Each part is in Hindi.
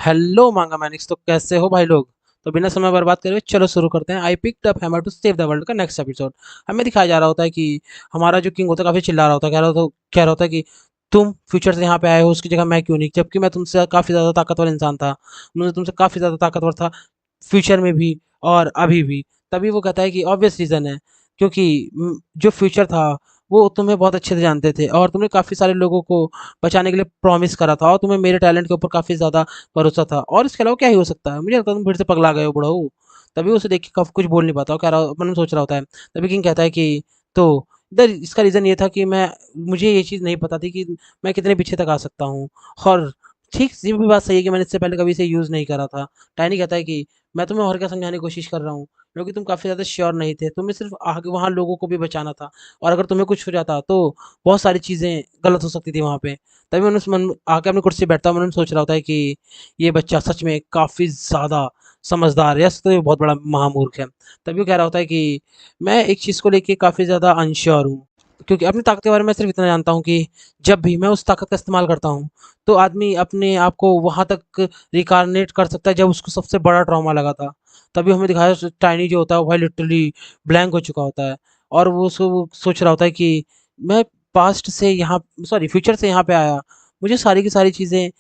हेलो मांगा मैनिक्स, तो कैसे हो भाई लोग। तो बिना समय बर्बाद करे चलो शुरू करते हैं। I picked up hammer to save the world का नेक्स्ट एपिसोड। हमें दिखाया जा रहा होता है कि हमारा जो किंग होता है काफी चिल्ला रहा होता है, कह रहा होता है कि तुम फ्यूचर से यहाँ पे आए हो, उसकी जगह मैं क्यों नहीं, जबकि मैं तुमसे काफी ज्यादा ताकतवर इंसान था। मुझे तुमसे काफी ज्यादा ताकतवर था, फ्यूचर में भी और अभी भी। तभी वो कहता है कि ऑब्वियस रीज़न है, क्योंकि जो फ्यूचर था वो तुम्हें बहुत अच्छे से जानते थे और तुमने काफ़ी सारे लोगों को बचाने के लिए प्रॉमिस करा था और तुम्हें मेरे टैलेंट के ऊपर काफ़ी ज़्यादा भरोसा था। और इसके अलावा क्या ही हो सकता है, मुझे लगता है तुम फिर से पगला गए हो बुढ़ऊ। तभी उसे देख के कुछ बोल नहीं पाता, वो कह रहा मन में सोच रहा होता है। तभी किंग कहता है कि तो इधर इसका रीज़न ये था कि मैं मुझे ये चीज़ नहीं पता थी कि मैं कितने पीछे तक आ सकता हूँ। और ठीक ये भी बात सही है कि मैंने इससे पहले कभी इसे यूज़ नहीं करा था। टाइनी कहता है कि मैं तुम्हें और क्या समझाने की कोशिश कर रहा हूँ, क्योंकि तुम काफ़ी ज़्यादा श्योर नहीं थे, तुम्हें सिर्फ आगे वहाँ लोगों को भी बचाना था। और अगर तुम्हें कुछ हो जाता तो बहुत सारी चीज़ें गलत हो सकती थी वहाँ पे। तभी मैंने उस मन आके अपनी कुर्सी पे बैठता हूँ, मैंने सोच रहा होता है कि ये बच्चा सच में काफ़ी ज़्यादा समझदार है, यस तो ये बहुत बड़ा महामूर्ख है। तभी वो कह रहा होता है कि मैं एक चीज़ को लेके काफ़ी ज़्यादा अनश्योर हूँ, क्योंकि अपनी ताकत के बारे में मैं सिर्फ इतना जानता हूँ कि जब भी मैं उस ताकत का इस्तेमाल करता हूँ तो आदमी अपने आप को वहाँ तक रिकारनेट कर सकता है जब उसको सबसे बड़ा ट्रॉमा लगा था। तभी हमें दिखाया टाइनी जो होता है वो भाई लिटरली ब्लैंक हो चुका होता है। और वो सोच रहा होता है कि मैं पास्ट से यहाँ, सॉरी फ्यूचर से यहाँ पे आया, मुझे सारी की सारी चीज़ें,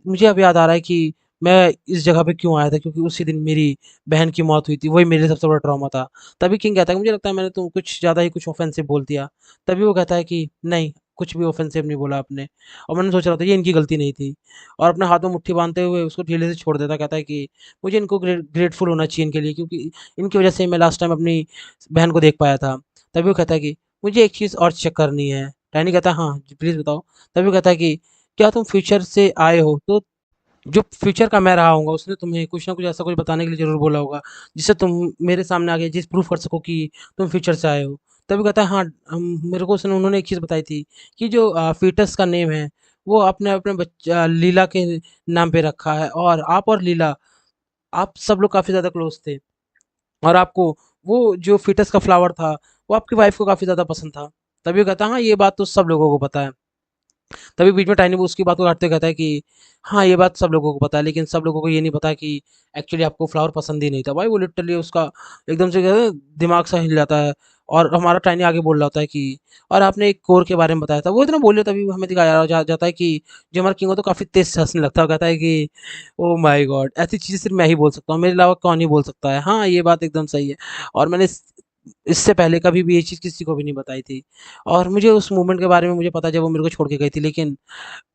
मुझे अब याद आ रहा है कि मैं इस जगह पे क्यों आया था, क्योंकि उसी दिन मेरी बहन की मौत हुई थी, वही मेरे लिए सबसे बड़ा ट्रॉमा था। तभी किंग कहता है कि मुझे लगता है मैंने तो कुछ ज़्यादा ही कुछ ऑफेंसिव बोल दिया। तभी वो कहता है कि नहीं, कुछ भी ऑफेंसिव नहीं बोला आपने। और मैंने सोच रहा था ये इनकी गलती नहीं थी। और अपने हाथ में मुट्ठी बांधते हुए उसको ढीले से छोड़ देता, कहता है कि मुझे इनको ग्रेटफुल होना चाहिए इनके लिए, क्योंकि इनकी वजह से मैं लास्ट टाइम अपनी बहन को देख पाया था। तभी वो कहता है कि मुझे एक चीज़ और चेक करनी है। टैनी कहता है हाँ प्लीज़ बताओ। तभी वो कहता है कि क्या तुम फ्यूचर से आए हो, तो जो फ्यूचर का मैं रहा हूँगा उसने तुम्हें कुछ ना कुछ ऐसा कुछ बताने के लिए ज़रूर बोला होगा, जिससे तुम मेरे सामने आके चीज़ प्रूव कर सको कि तुम फ्यूचर से आए हो। तभी कहता है हाँ, मेरे को उसने उन्होंने एक चीज़ बताई थी कि जो फीटस का नेम है वो अपने अपने बच्चा लीला के नाम पे रखा है, और लीला, आप सब लोग काफ़ी ज़्यादा क्लोज थे। और आपको वो जो फीटस का फ्लावर था वो आपकी वाइफ को काफ़ी ज़्यादा पसंद था। तभी वो कहता है हाँ ये बात तो सब लोगों को पता है। तभी बीच में टाइनी वो उसकी बात को काटते कहता है कि हाँ ये बात सब लोगों को पता है, लेकिन सब लोगों को ये नहीं पता कि एक्चुअली आपको फ्लावर पसंद ही नहीं था। भाई वो लिटरली उसका एकदम से कहते हैं, दिमाग सा हिल जाता है। और हमारा टाइनी आगे बोल रहा होता है कि और आपने एक कोर के बारे में बताया था, वो इतना बोले तभी हमें दिखाया जाता है कि जो हमारा किंग हो तो काफ़ी तेज से हंसने लगता है, कहता है कि ओ माय गॉड, ऐसी चीज़ सिर्फ मैं ही बोल सकता हूँ, मेरे अलावा कौन ही बोल सकता है। हाँ ये बात एकदम सही है। और मैंने इससे पहले कभी भी ये चीज़ किसी को भी नहीं बताई थी। और मुझे उस मोमेंट के बारे में मुझे पता है जब वो मेरे को छोड़ के गई थी, लेकिन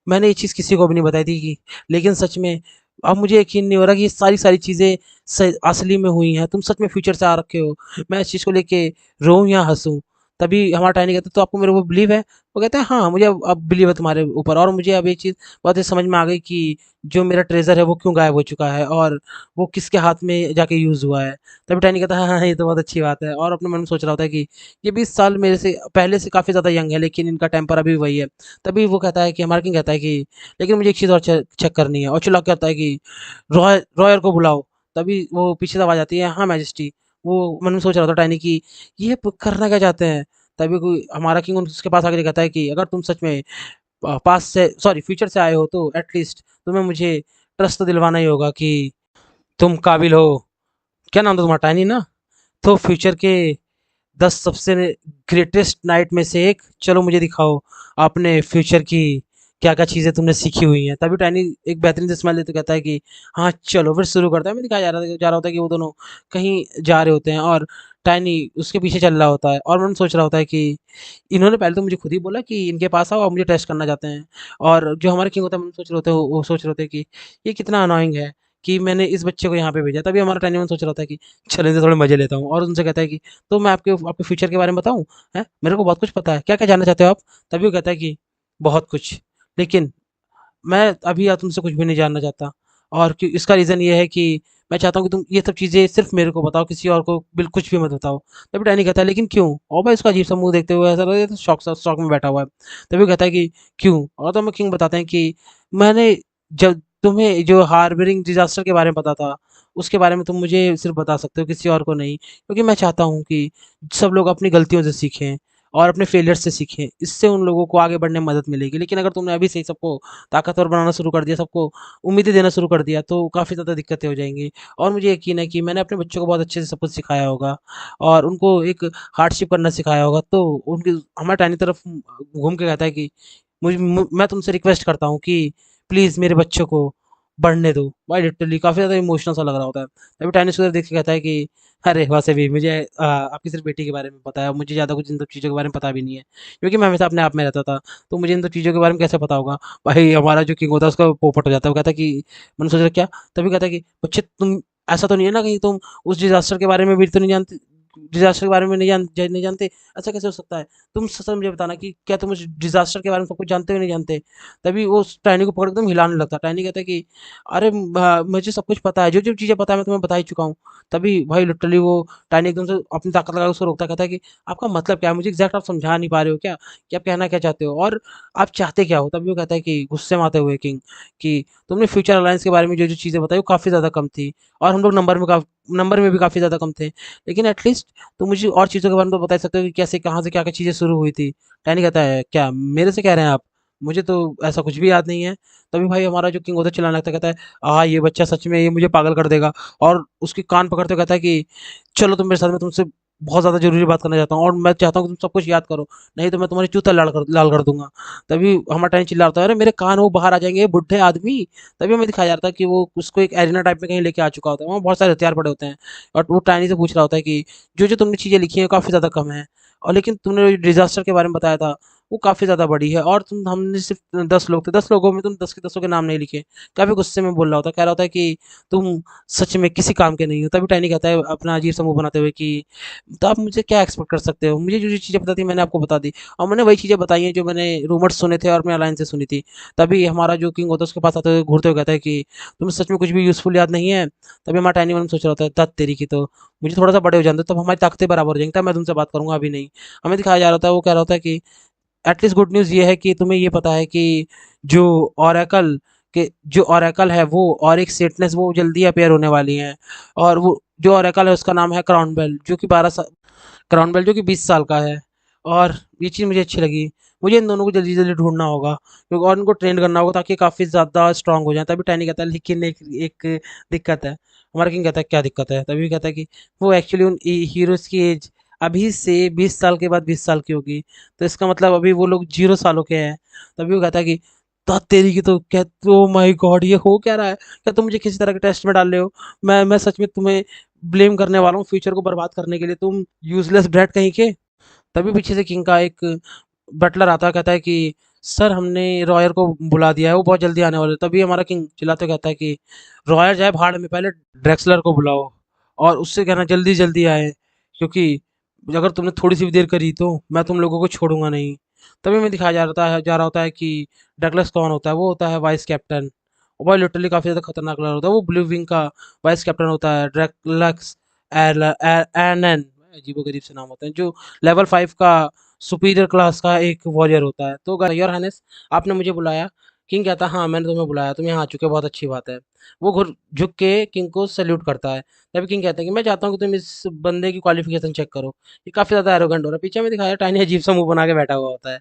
मैंने ये चीज़ किसी को भी नहीं बताई थी कि, लेकिन सच में अब मुझे यकीन नहीं हो रहा कि ये सारी चीज़ें असली में हुई हैं, तुम सच में फ्यूचर से आ रखे हो। मैं इस चीज़ को लेके रोऊं या हंसूं। तभी हमारा टाइनी कहता है तो आपको मेरे ऊपर बिलीव है। वो कहता है हाँ मुझे अब बिलीव है तुम्हारे ऊपर, और मुझे अब ये चीज़ बहुत ही समझ में आ गई कि जो मेरा ट्रेजर है वो क्यों गायब हो चुका है और वो किसके हाथ में जाके यूज़ हुआ है। तभी टाइनी कहता है हाँ हाँ ये तो बहुत अच्छी बात है, और अपने मन में सोच रहा होता है कि ये 20 साल मेरे से पहले से काफ़ी ज़्यादा यंग है, लेकिन इनका टेम्पर अभी भी वही है। तभी वो कहता है कि हमारा किंग कहता है कि लेकिन मुझे एक चीज़ और चेक करनी है, और चिल्ला के कहता है कि रॉयर को बुलाओ। तभी वो पीछे से आवाज़ आती है हाँ मैजेस्टी। वो मन में सोच रहा था टाइनी कि ये करना क्या चाहते हैं। तभी कोई हमारा किंग उसके पास आके कहता है कि अगर तुम सच में पास से, सॉरी फ्यूचर से आए हो, तो एटलीस्ट तुम्हें मुझे ट्रस्ट तो दिलवाना ही होगा कि तुम काबिल हो। क्या नाम था तुम्हारा, टाइनी ना? तो फ्यूचर के 10 सबसे ग्रेटेस्ट नाइट में से एक, चलो मुझे दिखाओ आपने फ्यूचर की क्या क्या चीज़ें तुमने सीखी हुई हैं। तभी टाइनी एक बेहतरीन से स्माइल देते कहता है कि हाँ चलो फिर शुरू करता है। मैं दिखाया जा रहा होता है कि वो दोनों कहीं जा रहे होते हैं और टाइनी उसके पीछे चल रहा होता है, और मैं सोच रहा होता है कि इन्होंने पहले तो मुझे खुद ही बोला कि इनके पास आओ और मुझे टेस्ट करना चाहते हैं। और जो हमारे किंग होता है, हम सोच रहे होते हैं, वो सोच रहे होते हैं कि ये कितना अनोइंग है कि मैंने इस बच्चे को यहाँ पे भेजा। तभी हमारा टाइनी मन सोच रहा होता है कि चलो इनसे थोड़े मजे लेता हूँ, और उनसे कहता है कि तो मैं आपके आपके फ्यूचर के बारे में बताऊँ? हैं? मेरे को बहुत कुछ पता है, क्या-क्या जानना चाहते हो आप? तभी वो कहता है कि बहुत कुछ, लेकिन मैं अभी या तुमसे कुछ भी नहीं जानना चाहता। और क्यों, इसका रीज़न ये है कि मैं चाहता हूँ कि तुम ये सब चीज़ें सिर्फ़ मेरे को बताओ, किसी और को कुछ भी मत बताओ। तभी डैनी कहता है लेकिन क्यों? और भाई उसका अजीब-सा मुँह देखते हुए ऐसा लग रहा है तो शॉक में बैठा हुआ है। तभी वो कहता है कि क्यों? और तो हमें किंग बताते हैं कि मैंने जब तुम्हें जो हार्बरिंग डिज़ास्टर के बारे में पता था, उसके बारे में तुम मुझे सिर्फ़ बता सकते हो, किसी और को नहीं। क्योंकि मैं चाहता हूँ कि सब लोग अपनी गलतियों से सीखें, और अपने फेलियर से सीखें, इससे उन लोगों को आगे बढ़ने में मदद मिलेगी। लेकिन अगर तुमने अभी से ही सबको ताकतवर बनाना शुरू कर दिया, सबको उम्मीदें देना शुरू कर दिया, तो काफ़ी ज़्यादा दिक्कतें हो जाएंगी। और मुझे यकीन है कि मैंने अपने बच्चों को बहुत अच्छे से सब कुछ सिखाया होगा और उनको एक हार्डशिप करना सिखाया होगा, तो उनकी हमारे टाइनी तरफ घूम के कहता है कि मैं तुमसे रिक्वेस्ट करता हूँ कि प्लीज़ मेरे बच्चों को बढ़ने दो। भाई लिटरली काफ़ी ज़्यादा इमोशनल सा लग रहा होता है। तभी टाइनी उधर देख के कहता है कि अरे वैसे भी मुझे आपकी सिर्फ बेटी के बारे में पता है, मुझे ज़्यादा कुछ इन सब चीज़ों के बारे में पता भी नहीं है, क्योंकि मैं हमेशा अपने आप में रहता था, तो मुझे इन सब चीज़ों के बारे में कैसे पता होगा। भाई हमारा जो किंग होता है उसका पोपट हो जाता है, वो कहता है कि मैंने सोचा क्या, तभी कहता है कि बच्चे तुम ऐसा तो नहीं है ना कहीं तुम उस डिजास्टर के बारे में भी तो नहीं जानते, डिजास्टर के बारे में नहीं जानते, ऐसा कैसे हो सकता है। तुम सच मुझे बताना कि क्या तुम उस डिजास्टर के बारे में सब कुछ जानते हो नहीं जानते। तभी वो उस टाइनी को पकड़ एकदम हिलाने लगता है। टाइनी कहता है कि अरे मुझे सब कुछ पता है, जो जो चीज़ें पता है मैं तुम्हें बता ही चुका हूँ। तभी भाई लिटरली वो टाइनी एकदम से अपनी ताकत लगा के उसको रोकता है, कहता है कि आपका मतलब क्या है, मुझे एग्जैक्ट आप समझा नहीं पा रहे हो क्या, कि आप कहना क्या चाहते हो और आप चाहते क्या हो। तभी वो कहता है कि गुस्से में आते हुए किंग कि तुमने फ्यूचर अलायंस के बारे में जो जो चीज़ें बताई वो काफ़ी ज़्यादा कम थी और हम लोग नंबर में भी काफ़ी ज़्यादा कम थे, लेकिन एटलीस्ट तुम मुझे और चीज़ों के बारे में तो बता सकते हो कि कैसे कहाँ से क्या क्या चीज़ें शुरू हुई थी। टैनी कहता है क्या मेरे से कह रहे हैं आप, मुझे तो ऐसा कुछ भी याद नहीं है। तभी भाई हमारा जो किंग होता है चिल्लाने लगता है, कहता है ये बच्चा सच में ये मुझे पागल कर देगा, और उसकी कान पकड़ते हुए कहता है कि चलो तुम मेरे साथ, मैं तुमसे बहुत ज़्यादा ज़रूरी बात करना चाहता हूँ और मैं चाहता हूँ कि तुम सब कुछ याद करो, नहीं तो मैं तुम्हारी जूता लाल कर दूंगा। तभी हमारा टाइम चिल्ला रहा था, अरे मेरे कान वो बाहर आ जाएंगे, ये बुढ़े आदमी। तभी हमें दिखाया जाता है कि वो उसको एक एरिना टाइप में कहीं लेके आ चुका होता है, वहाँ बहुत सारे हथियार पड़े होते हैं और वो टाइनी से पूछ रहा होता है कि जो जो तुमने चीज़ें लिखी हैं काफ़ी ज़्यादा कम है, और लेकिन तुमने डिजास्टर के बारे में बताया था वो काफ़ी ज़्यादा बड़ी है, और हमने सिर्फ 10 लोग थे, 10 लोगों में तुम 10 के 10 के नाम नहीं लिखे। काफ़ी गुस्से में बोल रहा होता है, कह रहा होता है कि तुम सच में किसी काम के नहीं हो। तभी टाइनी कहता है अपना अजीब सा मुंह बनाते हुए कि तो आप मुझे क्या एक्सपेक्ट कर सकते हो, मुझे जो जो चीज़ें पता थी मैंने आपको बता दी, और मैंने वही चीज़ें बताई हैं जो मैंने रूमर्स सुने थे और अपने अलायंस से सुनी थी। तभी हमारा जो किंग होता है उसके पास आते हुए घूरते हुए कहता है कि तुम्हें सच में कुछ भी यूज़फुल याद नहीं है। तभी हमारा टाइनी मन में सोच रहा होता है, दत्त तेरी की, तो मुझे थोड़ा सा बड़े हो जाते तब हमारी ताकतें बराबर हो जाएंगी, तब मैं तुमसे बात करूंगा, अभी नहीं। हमें दिखाया जा रहा था, वो कह रहा होता है कि एटलीस्ट गुड न्यूज़ ये है कि तुम्हें ये पता है कि जो ओरेकल जो ओरेकल है वो और एक सेटनेस वो जल्दी अपेयर होने वाली है, और वो जो ओरेकल है उसका नाम है क्राउन बेल, जो कि 12 साल, क्राउन बेल जो कि 20 साल का है। और ये चीज़ मुझे अच्छी लगी। मुझे इन दोनों को जल्दी जल्दी ढूंढना होगा क्योंकि और इनको ट्रेन करना होगा ताकि काफ़ी ज़्यादा स्ट्रांग हो जाए। तभी टाइनी कहता है लेकिन एक दिक्कत है। हमारा किंग कहता है क्या दिक्कत है। तभी कहता है कि वो एक्चुअली उन हीरोज़ की एज अभी से 20 साल के बाद 20 साल की होगी, तो इसका मतलब अभी वो लोग 0 सालों के हैं। तभी वो कहता है कि तेरी की तो क्या, ओ माय गॉड ये हो क्या रहा है, क्या तुम मुझे किसी तरह के टेस्ट में डाल रहे हो। मैं सच में तुम्हें ब्लेम करने वाला हूँ फ्यूचर को बर्बाद करने के लिए, तुम यूजलेस ब्रेड कहीं के। तभी पीछे से किंग का एक बटलर आता है, कहता है कि सर हमने रॉयर को बुला दिया है, वो बहुत जल्दी आने वाले हैं। तभी हमारा किंग चिल्लाते हुए कहता है कि रॉयर जाए भाड़ में, पहले ड्रेक्सलर को बुलाओ और उससे कहना जल्दी जल्दी आए, क्योंकि अगर तुमने थोड़ी सी भी देर करी तो मैं तुम लोगों को छोड़ूंगा नहीं। तभी मैं दिखाया जा रहा होता है कि डगलस कौन होता है, वो होता है वाइस कैप्टन। वो भाई लिटरली काफ़ी ज़्यादा खतरनाक लग होता है, वो ब्लू विंग का वाइस कैप्टन होता है, ड्रैक्लक्स एनन, अजीबो गरीब से नाम होते हैं, जो लेवल 5 का सुपीरियर क्लास का एक वॉरियर होता है। तो योर हाइनेस आपने मुझे बुलाया। किंग कहता है हाँ मैंने तुम्हें बुलाया, तुम यहाँ आ चुके हो, बहुत अच्छी बात है। वो घुर झुक के किंग को सैल्यूट करता है। तभी किंग कहता है कि मैं चाहता हूँ कि तुम इस बंदे की क्वालिफिकेशन चेक करो, ये काफ़ी ज़्यादा एरोगेंट हो रहा है। पीछे में दिखाया टाइनी अजीब सा मुंह बना के बैठा हुआ होता है।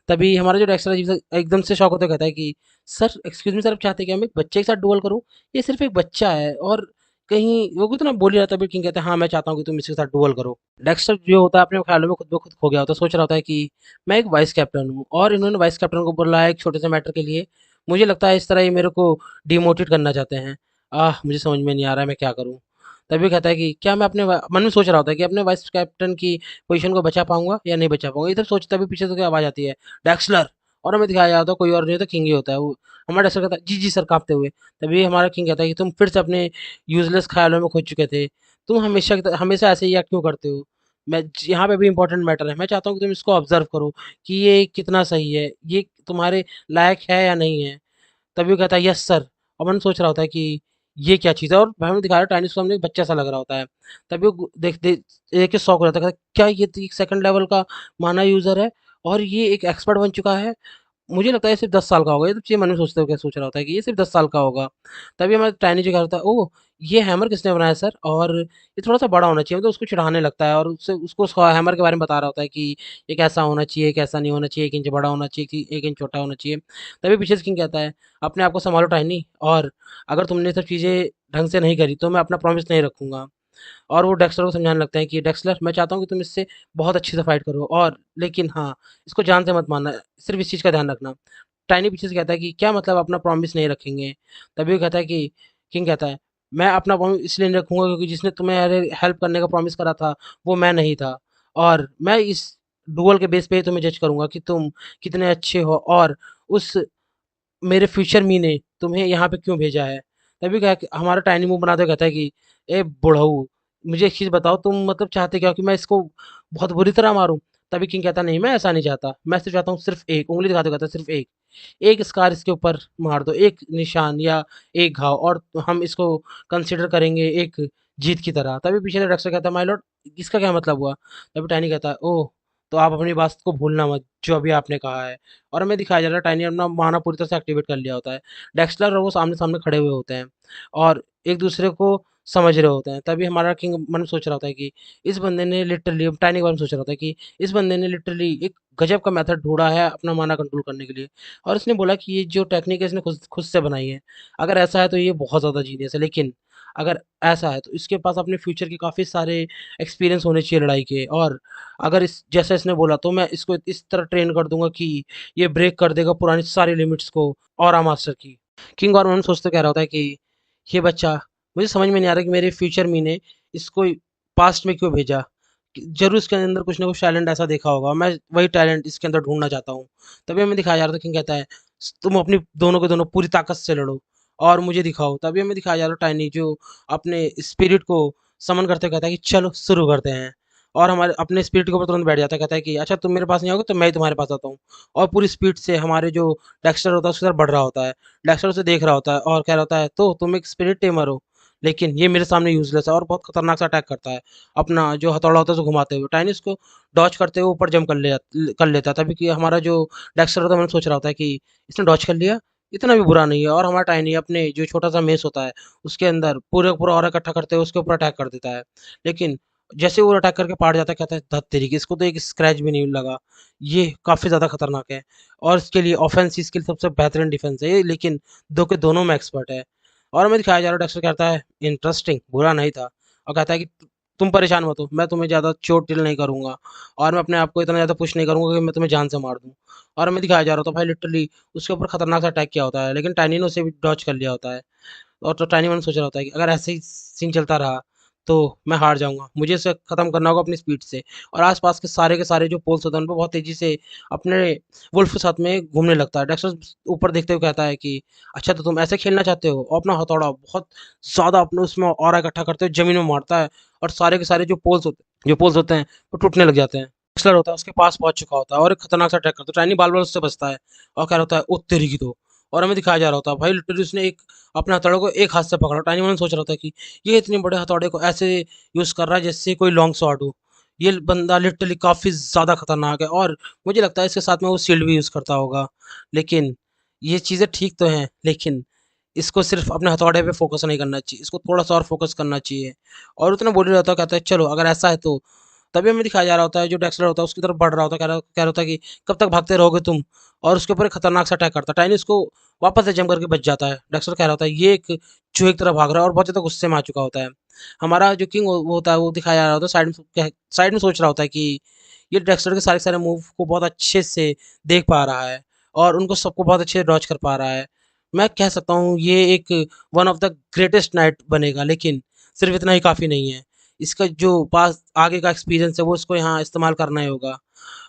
तभी हमारा जो डेक्स्टर अजीब सा एकदम से शॉक होता कहता है कि सर एक्सक्यूज मी सर, आप चाहते हैं कि मैं एक बच्चे के साथ डुअल करूँ, ये सिर्फ एक बच्चा है, और कहीं वो कुछ ना बोल ही रहा था। तभी किंग कहते हैं हाँ मैं चाहता हूँ कि तुम इसके साथ डुअल करो। डेक्स्टर जो होता है अपने ख्यालों में खुद ब खुद खो गया होता है, सोच रहा होता है कि मैं एक वाइस कैप्टन हूँ और इन्होंने वाइस कैप्टन को बुलाया एक छोटे से मैटर के लिए। मुझे लगता है इस तरह ये मेरे को डिमोटिवेट करना चाहते हैं। मुझे समझ में नहीं आ रहा है मैं क्या करूँ। तभी कहता है कि क्या मैं अपने मन में सोच रहा होता है कि अपने वाइस कैप्टन की पोजीशन को बचा पाऊंगा या नहीं बचा पाऊंगा। इधर सोचता भी पीछे से क्या आवाज़ आती है, डेक्सलर। और हमें दिखाया जाता है कोई और नहीं होता, किंग ही होता है। वो हमारा डेक्सलर कहता है जी जी सर, कांपते हुए। तभी हमारा किंग कहता है कि तुम फिर से अपने यूजलेस ख्यालों में खो चुके थे, तुम हमेशा हमेशा ऐसे ही एक्ट क्यों करते हो। यहाँ पे भी इंपॉर्टेंट मैटर है, मैं चाहता हूँ कि तुम इसको ऑब्जर्व करो कि ये कितना सही है, ये तुम्हारे लायक है या नहीं है। तभी वो कहता है यस सर। और मन सोच रहा होता है कि ये क्या चीज़ है, और भाई हमें दिखा रहा है टाइनी उसको हमने एक बच्चा सा लग रहा होता है। तभी वो देख के शौक हो जाता है, कहता है, क्या ये तो एक सेकंड लेवल का माना यूज़र है और ये एक एक्सपर्ट बन चुका है। मुझे लगता है ये सिर्फ़ 10 साल का होगा, ये तो चीज़ें मन में सोचते हुए क्या सोच रहा होता है कि ये सिर्फ़ 10 साल का होगा। तभी हमारा टाइनी जो क्या होता है, ओह! ये हैमर किसने बनाया सर? और ये थोड़ा-सा बड़ा होना चाहिए, मतलब उसको चिढ़ाने लगता है और उससे उसको उस हैमर के बारे में बता रहा होता है कि ये कैसा होना चाहिए, कैसा नहीं होना चाहिए, 1 इंच बड़ा होना चाहिए कि 1 इंच छोटा होना चाहिए। तभी पीछे से किंग कहता है, अपने आप को सँभालो टाइनी, और अगर तुमने ये सब चीज़ें ढंग से नहीं करी तो मैं अपना प्रॉमिस नहीं रखूँगा। और वो डेक्सलर को समझाने लगते हैं कि डेक्सलर, मैं चाहता हूँ कि तुम इससे बहुत अच्छे से फाइट करो, और लेकिन हाँ, इसको जान से मत मारना, सिर्फ़ इस चीज़ का ध्यान रखना। टाइनी पीछे से कहता है कि क्या मतलब अपना प्रॉमिस नहीं रखेंगे? तभी वो कहता है कि किंग कहता है, मैं अपना प्रॉमिस इसलिए नहीं रखूँगा क्योंकि जिसने तुम्हें अरे हेल्प करने का प्रॉमिस करा था, वो मैं नहीं था। और मैं इस डुअल के बेस पे ही तुम्हें जज करूँगा कि तुम कितने अच्छे हो, और उस मेरे फ्यूचर मी ने तुम्हें यहाँ पे क्यों भेजा है? तभी क्या कि हमारा टाइनी मुँह बनाते हुए कहता है कि ए बुढ़ऊ, मुझे एक चीज़ बताओ, तुम मतलब चाहते क्या हो कि मैं इसको बहुत बुरी तरह मारूँ? तभी किंग कहता है नहीं, मैं ऐसा नहीं चाहता। मैं सिर्फ़ चाहता हूँ सिर्फ़ एक, उँगली दिखाते हुए कहता है सिर्फ़ एक। एक स्कार इसके ऊपर मार दो, एक निशान या एक घाव, और हम इसको कंसीडर करेंगे एक जीत की तरह। तभी पीछे से डेक्स्टर कहता है माय लॉर्ड, इसका क्या मतलब हुआ? तभी टाइनी कहता है ओह! तो आप अपनी बात को भूलना मत, जो अभी आपने कहा है। और हमें दिखाया जा रहा है टाइनी अपना माना पूरी तरह से एक्टिवेट कर लिया होता है। डेक्सलर और वो सामने-सामने खड़े हुए होते हैं और एक-दूसरे को समझ रहे होते हैं। तभी हमारा किंग मन में सोच रहा होता है कि इस बंदे ने लिटरली, टाइनी के बारे में सोच रहा होता है कि इस बंदे ने लिटरली एक गज़ब का मेथड ढूँढा है अपना माना कंट्रोल करने के लिए। और उसने बोला कि ये जो टेक्निक है इसने खुद खुद से बनाई है। अगर ऐसा है तो ये बहुत ज़्यादा जीनियस है, लेकिन अगर ऐसा है तो इसके पास अपने फ्यूचर के काफ़ी सारे एक्सपीरियंस होने चाहिए लड़ाई के, और अगर इस जैसा इसने बोला तो मैं इसको इस तरह ट्रेन कर दूँगा कि ये ब्रेक कर देगा पुरानी सारी लिमिट्स को, ऑरा मास्टर की। किंग और मन सोचते कह रहा होता है कि ये बच्चा, मुझे समझ में नहीं आ रहा कि मेरे फ्यूचर मी ने इसको पास्ट में क्यों भेजा। ज़रूर इसके अंदर कुछ ना कुछ टैलेंट ऐसा देखा होगा, मैं वही टैलेंट इसके अंदर ढूँढना चाहता हूँ। तभी हमें दिखाया जा रहा था, किंग कहता है तुम अपनी दोनों के दोनों पूरी ताकत से लड़ो और मुझे दिखाओ। तभी हमें दिखाया जा रहा है टाइनी जो अपने स्पिरिट को समन करते कहता है कि चलो शुरू करते हैं। और हमारे अपने स्पिरिट के ऊपर तुरंत बैठ जाता है, कहता है कि अच्छा तुम मेरे पास नहीं आओगे तो मैं ही तुम्हारे पास आता हूँ। और पूरी स्पीड से हमारे जो डेक्स्टर होता है उसकी तरफ बढ़ रहा होता है। डेक्स्टर उसे देख रहा होता है और कह रहा होता है तो तुम एक स्पिरिट टेमर हो, लेकिन ये मेरे सामने यूज़लेस है, और बहुत खतरनाक सा अटैक करता है। अपना जो हथौड़ा होता है उसको घुमाते हुए टाइनी उसको डॉज करते हुए ऊपर जंप कर लेता है। तभी कि हमारा जो डेक्स्टर होता है मन सोच रहा होता है कि इसने डॉज कर लिया, इतना भी बुरा नहीं है। और हमारा टाइनी अपने जो छोटा सा मेस होता है उसके अंदर पूरे का पूरा ऑरा इकट्ठा करते हुए उसके ऊपर अटैक कर देता है। लेकिन जैसे वो अटैक करके पार जाता है, कहता है धत तेरी की, इसको तो एक स्क्रैच भी नहीं लगा, ये काफ़ी ज़्यादा खतरनाक है। और इसके लिए ऑफेंस इसके लिए सबसे बेहतरीन डिफेंस है ये, लेकिन दो के दोनों में एक्सपर्ट है। और हमें दिखाया जा रहा है डेक्स्टर कहता है इंटरेस्टिंग, बुरा नहीं था, और कहता है कि तुम परेशान मत हो, मैं तुम्हें ज़्यादा चोट-टिल नहीं करूँगा, और मैं अपने आप को इतना ज़्यादा पुश नहीं करूँगा कि मैं तुम्हें जान से मार दूँ। और हमें दिखाया जा रहा था भाई लिटरली उसके ऊपर खतरनाक सा अटैक किया होता है, लेकिन टाइनी ने उसे भी डॉज कर लिया होता है। और तो टाइनी मन सोच रहा होता है कि अगर ऐसे ही सीन चलता रहा तो मैं हार जाऊँगा। मुझे इसे ख़त्म करना होगा अपनी स्पीड से। और आस-पास के सारे जो पोल्स होते हैं उन पे बहुत तेज़ी से अपने वुल्फ के साथ में घूमने लगता है। डेक्सटर ऊपर देखते हुए कहता है कि अच्छा तो तुम ऐसे खेलना चाहते हो? और अपना हथौड़ा बहुत ज़्यादा अपने उसमें ऑरा इकट्ठा करते हुए ज़मीन में मारता है, और सारे के सारे जो पोल्स होते हैं वो टूटने लग जाते हैं। डेक्सलर होता है उसके पास पहुँच चुका होता है और एक खतरनाक सा अटैक करता है। टाइनी बाल-बाल उससे बचता है और कह रहा होता है ओ तेरी की तो! और हमें दिखाया जा रहा होता है भाई लिटरली उसने एक अपने हथौड़े को एक हाथ से पकड़ा। टाइनी मैन सोच रहा था कि ये इतने बड़े हथौड़े को ऐसे यूज़ कर रहा है जैसे कोई लॉन्ग स्वॉर्ड हो। ये बंदा लिटरली काफ़ी ज़्यादा खतरनाक है, और मुझे लगता है इसके साथ में वो शील्ड भी यूज़ करता होगा। लेकिन ये चीज़ें ठीक तो हैं, लेकिन इसको सिर्फ़ अपने हथौड़े पे फ़ोकस नहीं करना चाहिए, इसको थोड़ा-सा और फ़ोकस करना चाहिए। और उतना बोल ही रहा था, कहता है चलो अगर ऐसा है तो। तभी हमें दिखाया जा रहा होता है जो डेक्सलर होता है उसकी तरफ बढ़ रहा होता है, कह रहा होता है कि कब तक भागते रहोगे तुम? और उसके ऊपर एक खतरनाक सा अटैक करता है। टाइनी उसको वापस से जंप करके बच जाता है। डेक्सटर कह रहा होता है ये एक चूहे की तरह भाग रहा है, और बहुत ज़्यादा गुस्से में आ चुका होता है। हमारा जो किंग वो होता है वो दिखाया जा रहा होता है साइड में सोच रहा होता है कि ये डेक्सटर के सारे मूव को बहुत अच्छे से देख पा रहा है, और उनको सबको बहुत अच्छे से डॉज कर पा रहा है। मैं कह सकता हूँ ये एक one of the greatest night बनेगा, लेकिन सिर्फ़ इतना ही काफ़ी नहीं है। इसका जो पास आगे का एक्सपीरियंस है वो इसको यहाँ इस्तेमाल करना ही होगा।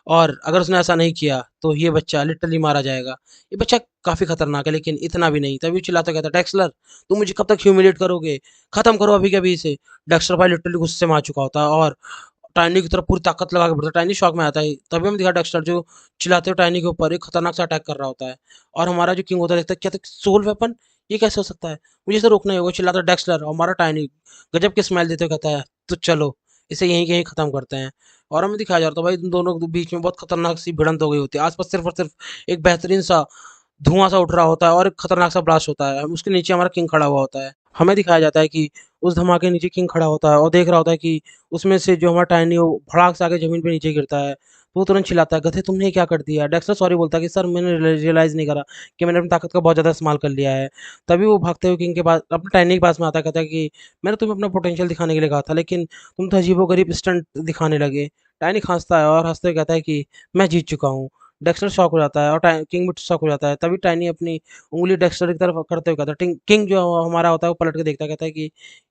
और अगर उसने ऐसा नहीं किया तो ये बच्चा लिटरली मारा जाएगा। ये बच्चा काफ़ी खतरनाक है, लेकिन इतना भी नहीं। तभी वो चिल्लाता कहता है डेक्सलर तुम मुझे कब तक ह्यूमिलेट करोगे? खत्म करो अभी के अभी इसे। डेक्सटर भाई लिटरली गुस्से में आ चुका होता है और टाइनी की तरफ पूरी ताकत लगा के बढ़ता है। टाइनी शॉक में आता है। तभी हम दिखा डेक्सटर जो चिल्लाते हुए टाइनी के ऊपर एक खतरनाक सा अटैक कर रहा होता है। और हमारा जो किंग होता है देखता है क्या सोल वेपन, ये कैसे हो सकता है? मुझे इसे रोकना ही होगा। चिल्लाता है डेक्सलर, और हमारा टाइनी गजब की स्माइल देते हुए कहता है तो चलो इसे यहीं के यहीं ख़त्म करते हैं। और हमें दिखाया जाता है भाई इन दोनों के बीच में बहुत खतरनाक सी भिड़ंत हो गई होती है। आसपास सिर्फ और सिर्फ एक बेहतरीन सा धुआं सा उठ रहा होता है और एक खतरनाक सा ब्लास्ट होता है। उसके नीचे हमारा किंग खड़ा हुआ होता है। हमें दिखाया जाता है कि उस धमाके के नीचे किंग खड़ा होता है और देख रहा होता है कि उसमें से जो हमारा टाइनी है वो भड़ाक से आके ज़मीन पे नीचे गिरता है। तो वो तुरंत चिल्लाता है, "गधे तुमने ये क्या कर दिया?" डेक्स्टर सॉरी बोलता है कि सर मैंने रियलाइज़ नहीं करा कि मैंने अपनी ताकत का बहुत ज़्यादा इस्तेमाल कर लिया है। तभी वो भागते हुए किंग के पास अपने टाइनी के पास में आता है, कहता है कि मैंने तुम्हें अपना पोटेंशियल दिखाने के लिए कहा था लेकिन तुम तो अजीबो-गरीब स्टंट दिखाने लगे। टाइनी हँसता है और हँसते हुए कहता है कि मैं जीत चुका हूँ। डेक्स्टर शॉक हो जाता है और किंग भी शॉक हो जाता है। तभी टाइनी अपनी उँगली डेक्स्टर की तरफ करते हुए कहता है, किंग जो हमारा होता है वो पलट के देखता है, कहता है कि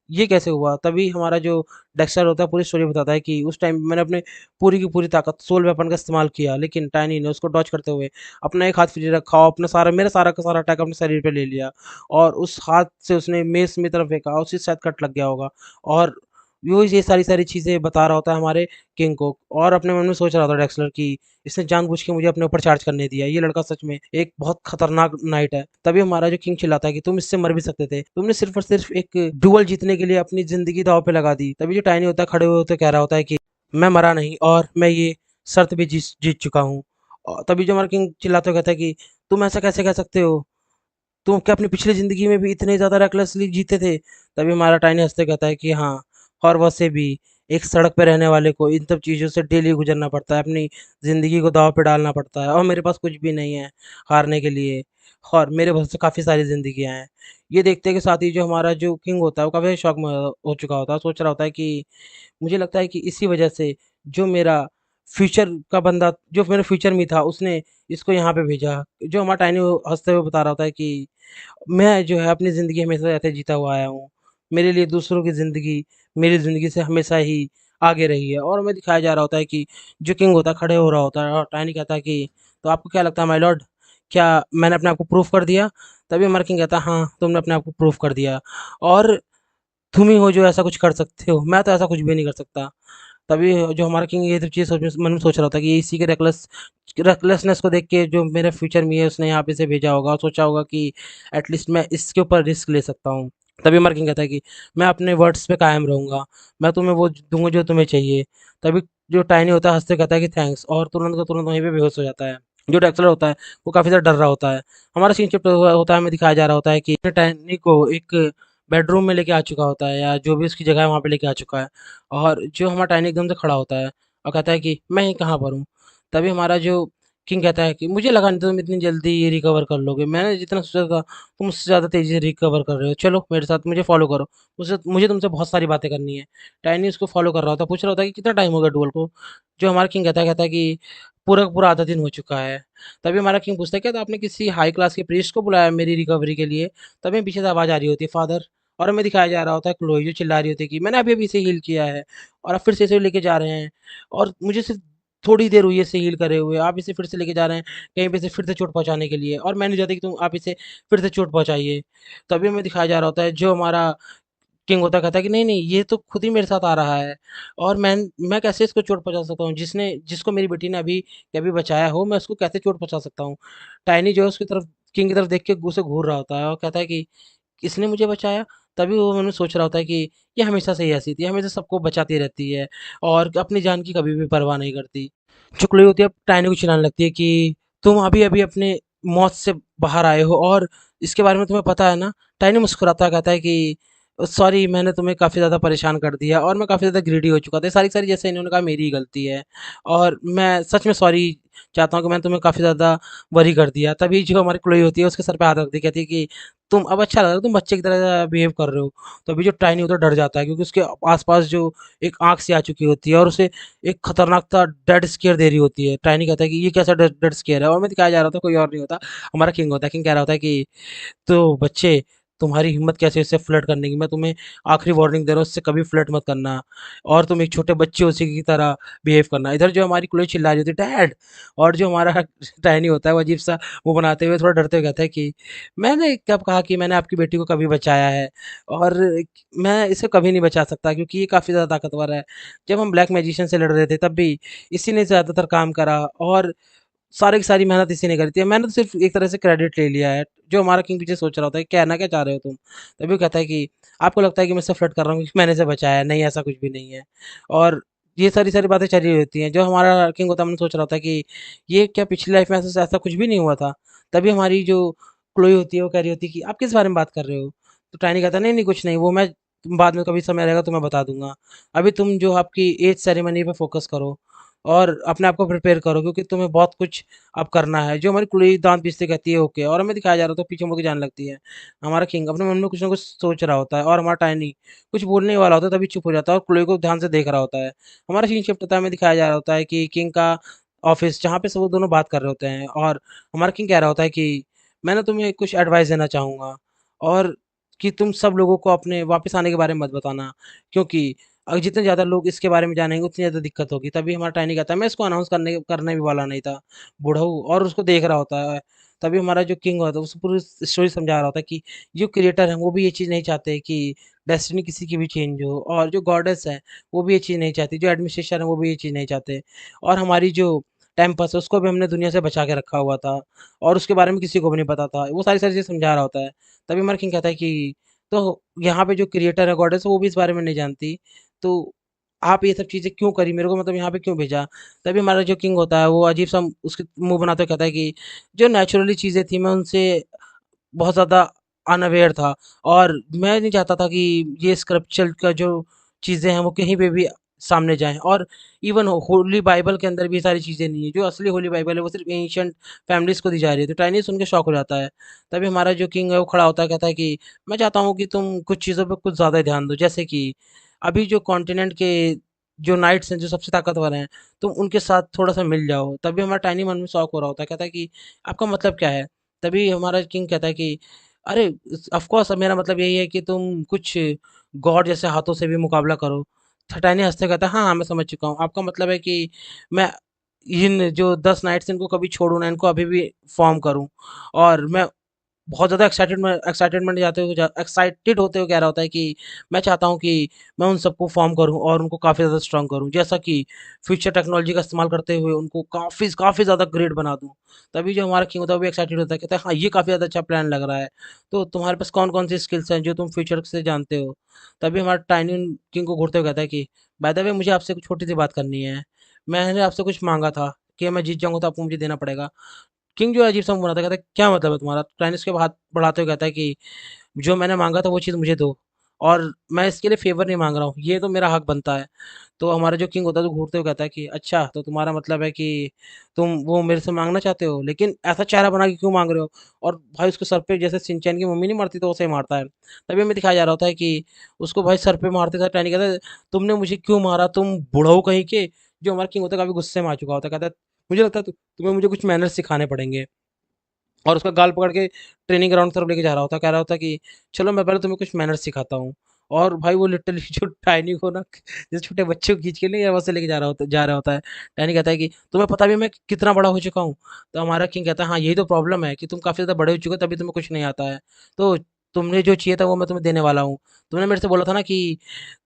ये कैसे हुआ? तभी हमारा जो डेक्स्टर होता है पूरी स्टोरी बताता है कि उस टाइम मैंने अपने पूरी की पूरी ताकत सोल वेपन का इस्तेमाल किया लेकिन टाइनी ने उसको डॉज करते हुए अपना एक हाथ फ्री रखा और अपना सारा मेरा सारा का सारा अटैक अपने शरीर पे ले लिया और उस हाथ से उसने मेस की तरफ फेंका, उसी से शायद कट लग गया होगा। और वो ये सारी-सारी चीज़ें बता रहा होता है हमारे किंग को और अपने मन में सोच रहा होता है डेक्सलर कि इसने जानबूझ के मुझे अपने ऊपर चार्ज करने दिया। ये लड़का सच में एक बहुत खतरनाक नाइट है। तभी हमारा जो किंग चिल्लाता है कि तुम इससे मर भी सकते थे। तुमने सिर्फ़ और सिर्फ़ एक डुएल जीतने के लिए अपनी ज़िंदगी दाँव पे लगा दी। तभी जो टाइनी होता है खड़े हुए होते कह रहा होता है कि मैं मरा नहीं और मैं ये शर्त भी जीत चुका हूँ। तभी जो हमारा किंग चिल्लाते हुए कहता है कि तुम ऐसा कैसे कह सकते हो? तुम क्या अपनी पिछली ज़िंदगी में भी इतने ज़्यादा रेकलेसली जीते थे? तभी हमारा टाइनी हँसते कहता है कि हाँ, और वैसे भी एक सड़क पे रहने वाले को इन सब चीज़ों से डेली गुज़रना पड़ता है, अपनी ज़िंदगी को दाँव पे डालना पड़ता है और मेरे पास कुछ भी नहीं है हारने के लिए और मेरे पास तो काफ़ी सारी ज़िंदगियाँ हैं। ये देखते के साथ ही जो हमारा जो किंग होता है वो काफ़ी शॉक में हो चुका होता है, सोच रहा होता है कि मुझे लगता है कि इसी वजह से जो मेरा फ्यूचर का बंदा जो मेरे फ्यूचर में था उसने इसको यहाँ पे भेजा। जो हमारा टाइनी हँसते हुए बता रहा होता है कि मैं जो है अपनी ज़िंदगी हमेशा ऐसे जीता हुआ आया हूँ। मेरे लिए दूसरों की ज़िंदगी मेरी ज़िंदगी से हमेशा ही आगे रही है और हमें दिखाया जा रहा होता है कि जो किंग होता है खड़े हो रहा होता है और टाइनी कहता है कि तो आपको क्या लगता है माय लॉर्ड, क्या मैंने अपने आप को प्रूव कर दिया? तभी हमारा किंग कहता है हाँ, तुमने अपने आप को प्रूव कर दिया और तुम ही हो जो ऐसा कुछ कर सकते हो, मैं तो ऐसा कुछ भी नहीं कर सकता। तभी जो हमारा किंग ये सब चीज़ मन में सोच रहा था कि इसी के रेकलेसनेस को देख के जो मेरे फ्यूचर में है उसने यहाँ पे इसे भेजा होगा और सोचा होगा कि एटलीस्ट मैं इसके ऊपर रिस्क ले सकता हूँ। तभी हमारा किंग कहता है कि मैं अपने वर्ड्स पे कायम रहूँगा, मैं तुम्हें वो दूँगा जो तुम्हें चाहिए। तभी जो टाइनी होता है हँसते कहता है कि थैंक्स और तुरंत का तुरंत वहीं पे बेहोश हो जाता है। जो डेक्सलर होता है वो काफ़ी ज़्यादा डर रहा होता है। हमारा सीन शिफ्ट होता है, हमें दिखाया जा रहा होता है कि टाइनी को एक बेडरूम में लेके आ चुका होता है या जो भी उसकी जगह है वहाँ पे लेके आ चुका है और जो हमारा टाइनी एकदम से खड़ा होता है और कहता है कि मैं ये कहाँ पर हूँ? तभी हमारा जो किंग कहता है कि मुझे लगा नहीं था तुम इतनी जल्दी ये रिकवर कर लोगे। मैंने जितना सोचा था तुम उससे ज़्यादा तेज़ी से रिकवर कर रहे हो। चलो मेरे साथ मुझे फ़ॉलो करो। मुझे मुझे तुमसे बहुत सारी बातें करनी है। टाइनी उसको फ़ॉलो कर रहा होता है, पूछ रहा होता है कि कितना टाइम हो गया डुअल को? जो हमारा किंग कहता है कि पूरा का पूरा आधा दिन हो चुका है। तभी हमारा किंग पूछता है क्या आपने किसी हाई क्लास के प्रीस्ट को बुलाया मेरी रिकवरी के लिए? तभी पीछे से आवाज़ आ रही होती है फादर और हमें दिखाया जा रहा होता है क्लोई जो चिल्ला रही होती है कि मैंने अभी-अभी इसे हील किया है और अब फिर से इसे लेके जा रहे हैं और मुझे सिर्फ़ थोड़ी देर हुई है इसे हील करे हुए, आप इसे फिर से लेके जा रहे हैं कहीं पे इसे फिर से चोट पहुँचाने के लिए और मैं नहीं चाहता कि तुम आप इसे फिर से चोट पहुँचाइए। तभी हमें दिखाया जा रहा होता है जो हमारा किंग होता कहता है कि नहीं-नहीं ये तो खुद ही मेरे साथ आ रहा है और मैं कैसे इसको चोट पहुँचा सकता हूँ? जिसको मेरी बेटी ने अभी के अभी बचाया हो, मैं उसको कैसे चोट पहुँचा सकता हूँ? टाइनी जो है उसकी तरफ किंग की तरफ देख के उसे घूर रहा होता है और कहता है कि किसने मुझे बचाया? तभी वो मन में सोच रहा होता है कि ये हमेशा से ही ऐसी थी, हमेशा सबको बचाती रहती है और अपनी जान की कभी भी परवाह नहीं करती। चुगली होती है, अब टाइनी को चिल्लाने लगती है कि तुम अभी-अभी अपने मौत से बाहर आए हो और इसके बारे में तुम्हें पता है ना? टाइनी मुस्कुराता कहता है कि सॉरी मैंने तुम्हें काफ़ी ज़्यादा परेशान कर दिया और मैं काफ़ी ज़्यादा ग्रीडी हो चुका था। ये सारी-सारी जैसे इन्होंने कहा मेरी ही गलती है और मैं सच में सॉरी चाहता हूँ कि मैंने तुम्हें काफ़ी ज़्यादा वरी कर दिया। तभी जो हमारी क्लोई होती है उसके सर पे हाथ रखती है, कहती है कि तुम अब अच्छा लग रहा है, तुम बच्चे की तरह बिहेव कर रहे हो। तो अभी जो टाइनी होता है डर जाता है क्योंकि उसके आस-पास जो एक आँख सी आ चुकी होती है और उसे एक खतरनाक सा डेड स्केयर दे रही होती है। टाइनी कहता है कि ये कैसा डेड डेड स्केयर है और हमें दिखाया जा रहा था कोई और नहीं होता, हमारा किंग होता है। किंग कह रहा होता है कि तो बच्चे तुम्हारी हिम्मत कैसे इससे फ्लर्ट करने की? मैं तुम्हें आखिरी वार्निंग दे रहा हूँ इससे कभी फ्लर्ट मत करना और तुम एक छोटे बच्चे उसी की तरह बिहेव करना। इधर जो हमारी क्लोई चिल्ला रही होती है डैड और जो हमारा टैनी होता है वो अजीब सा मुँह बनाते हुए थोड़ा डरते हुए कहता है कि मैंने कब कहा कि मैंने आपकी बेटी को कभी बचाया है और मैं इसे कभी नहीं बचा सकता क्योंकि ये काफ़ी ज़्यादा ताकतवर है। जब हम ब्लैक मैजिशियन से लड़ रहे थे तब भी इसी ने ज़्यादातर काम करा और सारी की सारी मेहनत इसी ने करी थी, मैंने तो सिर्फ एक तरह से क्रेडिट ले लिया है। जो हमारा किंग पीछे सोच रहा होता है कहना क्या चाह रहे हो तुम, तभी वो कहता है कि आपको लगता है कि मैं इससे फ्लर्ट कर रहा हूँ क्योंकि मैंने इसे बचाया है, नहीं ऐसा कुछ भी नहीं है। और ये सारी सारी बातें चली होती हैं। जो हमारा किंग होता है, हमने सोच रहा होता है कि ये क्या पिछली लाइफ में ऐसा ऐसा कुछ भी नहीं हुआ था। तभी हमारी जो क्लोई होती है वो कह रही होती है कि आप किस बारे में बात कर रहे हो। तो टाइनी कहता है नहीं नहीं कुछ नहीं, वो मैं बाद में कभी समय रहेगा तो मैं बता दूंगा। अभी तुम जो आपकी एज सेरेमनी पे फोकस करो और अपने आप को प्रिपेयर करो क्योंकि तुम्हें बहुत कुछ अब करना है। जो हमारी कुड़ी दांत पीसते कहती है ओके, और हमें दिखाया जा रहा था पीछे मुड़ के जाने लगती है। हमारा किंग अपने मन में कुछ ना कुछ सोच रहा होता है और हमारा टाइनी कुछ बोलने वाला होता है तभी चुप हो जाता है और क्लोई को ध्यान से देख रहा होता है। हमारा सीन शिफ्ट होता है, हमें दिखाया जा रहा होता है कि किंग का ऑफिस जहाँ पे सब वो दोनों बात कर रहे होते हैं और हमारा किंग कह रहा होता है कि मैं ना तुम्हें कुछ एडवाइस देना चाहूँगा और कि तुम सब लोगों को अपने वापस आने के बारे में मत बताना क्योंकि अगर जितने ज़्यादा लोग इसके बारे में जानेंगे उतनी ज़्यादा दिक्कत होगी। तभी हमारा टाइनी कहता है मैं इसको अनाउंस करने भी वाला नहीं था। बूढ़ऊ और उसको देख रहा होता है। तभी हमारा जो किंग होता है उसको पूरी स्टोरी समझा रहा होता है कि जो क्रिएटर हैं वो भी ये चीज़ नहीं चाहते कि डेस्टिनी किसी की भी चेंज हो, और जो गॉडेस है वो भी ये चीज़ नहीं चाहती, जो एडमिनिस्ट्रेशन है वो भी ये चीज़ नहीं चाहते। और हमारी जो टेम्पस है उसको भी हमने दुनिया से बचा के रखा हुआ था और उसके बारे में किसी को भी नहीं पता था। वो सारी सारी चीज़ें समझा रहा होता है। तभी हमारा किंग कहता है कि तो यहाँ पे जो क्रिएटर है गॉडेस वो भी इस बारे में नहीं जानती, तो आप ये सब चीज़ें क्यों करी मेरे को, मतलब यहाँ पे क्यों भेजा। तभी हमारा जो किंग होता है वो अजीब सा उसके मुंह बनाते हुए कहता है कि जो नेचुरली चीज़ें थी मैं उनसे बहुत ज़्यादा अनअवेयर था और मैं नहीं चाहता था कि ये स्क्रिप्चर का जो चीज़ें हैं वो कहीं पे भी सामने जाएं। और इवन होली बाइबल के अंदर भी ये सारी चीज़ें नहीं है। जो असली होली बाइबल है वो सिर्फ एंशियंट फैमिलीज को दी जा रही है। तो टाइनी सुन के शौक हो जाता है। तभी हमारा जो किंग है वो खड़ा होता है, कहता है कि मैं चाहता हूँ कि तुम कुछ चीज़ों पे कुछ ज़्यादा ध्यान दो, जैसे कि अभी जो कॉन्टिनेंट के जो नाइट्स हैं जो सबसे ताकतवर हैं तुम उनके साथ थोड़ा सा मिल जाओ। तभी हमारा टाइनी मन में शौक हो रहा होता है, कहता है कि आपका मतलब क्या है। तभी हमारा किंग कहता है कि अरे ऑफ कोर्स मेरा मतलब यही है कि तुम कुछ गॉड जैसे हाथों से भी मुकाबला करो। टाइनी हंसते कहता है हाँ हाँ मैं समझ चुका हूँ, आपका मतलब है कि मैं इन जो 10 नाइट्स इनको कभी छोड़ूं ना, इनको अभी भी फॉर्म करूं। और मैं बहुत ज़्यादा एक्साइटमेंट जाते हुए एक्साइटेड होते हुए कह रहा होता है कि मैं चाहता हूँ कि मैं उन सबको फॉर्म करूँ और उनको काफ़ी ज़्यादा स्ट्रांग करूँ, जैसा कि फ्यूचर टेक्नोलॉजी का इस्तेमाल करते हुए उनको काफ़ी काफ़ी ज़्यादा ग्रेट बना दूँ। तभी जो हमारा किंग होता है वो भी एक्साइटेड होता है, कहता है हाँ ये काफ़ी ज़्यादा अच्छा प्लान लग रहा है। तो तुम्हारे पास कौन कौन सी स्किल्स हैं जो तुम फ्यूचर से जानते हो। तभी हमारा टाइनी किंग को घूरते हुए कहता है कि बाय द वे मुझे आपसे कुछ छोटी सी बात करनी है। मैंने आपसे कुछ मांगा था कि मैं जीत जाऊंगा तो आपको मुझे देना पड़ेगा। किंग जो है अजीब सा मुँह बनाता है, कहता है क्या मतलब है तुम्हारा। क्लैनिस के हाथ बढ़ाते हुए कहता है कि जो मैंने मांगा था वो चीज़ मुझे दो और मैं इसके लिए फेवर नहीं मांग रहा हूँ, ये तो मेरा हक बनता है। तो हमारा जो किंग होता है तो घूरते हुए कहता है कि अच्छा तो तुम्हारा मतलब है कि तुम वो मेरे से मांगना चाहते हो, लेकिन ऐसा चेहरा बना के क्यों मांग रहे हो। और भाई उसके सर पे जैसे सिंचैन की मम्मी नहीं मारती तो उसे मारता है। तभी हमें दिखाया जा रहा होता है कि उसको भाई सर पे मारते था। टैनी कहता है तुमने मुझे क्यों मारा, तुम बुढ़ऊ कहीं के। जो हमारा किंग होता है काफी गुस्से में आ चुका होता है, कहता है मुझे लगता है तुम्हें मुझे कुछ मैनर्स सिखाने पड़ेंगे। और उसका गाल पकड़ के ट्रेनिंग ग्राउंड की तरफ लेके जा रहा होता है, कह रहा होता है कि चलो मैं पहले तुम्हें कुछ मैनर्स सिखाता हूँ। और भाई वो लिटरली जो टाइनी को ना जैसे छोटे बच्चे को खींच के नहीं वैसे लेके जा रहा होता है। टाइनी कहता है कि तुम्हें पता भी है मैं कितना बड़ा हो चुका हूँ। तो हमारा किंग कहता है हाँ यही तो प्रॉब्लम है कि तुम काफ़ी ज़्यादा बड़े हो चुके हो तभी तुम्हें कुछ नहीं आता है। तो तुमने जो चाहिए था वो मैं तुम्हें देने वाला हूँ। तुमने मेरे से बोला था ना कि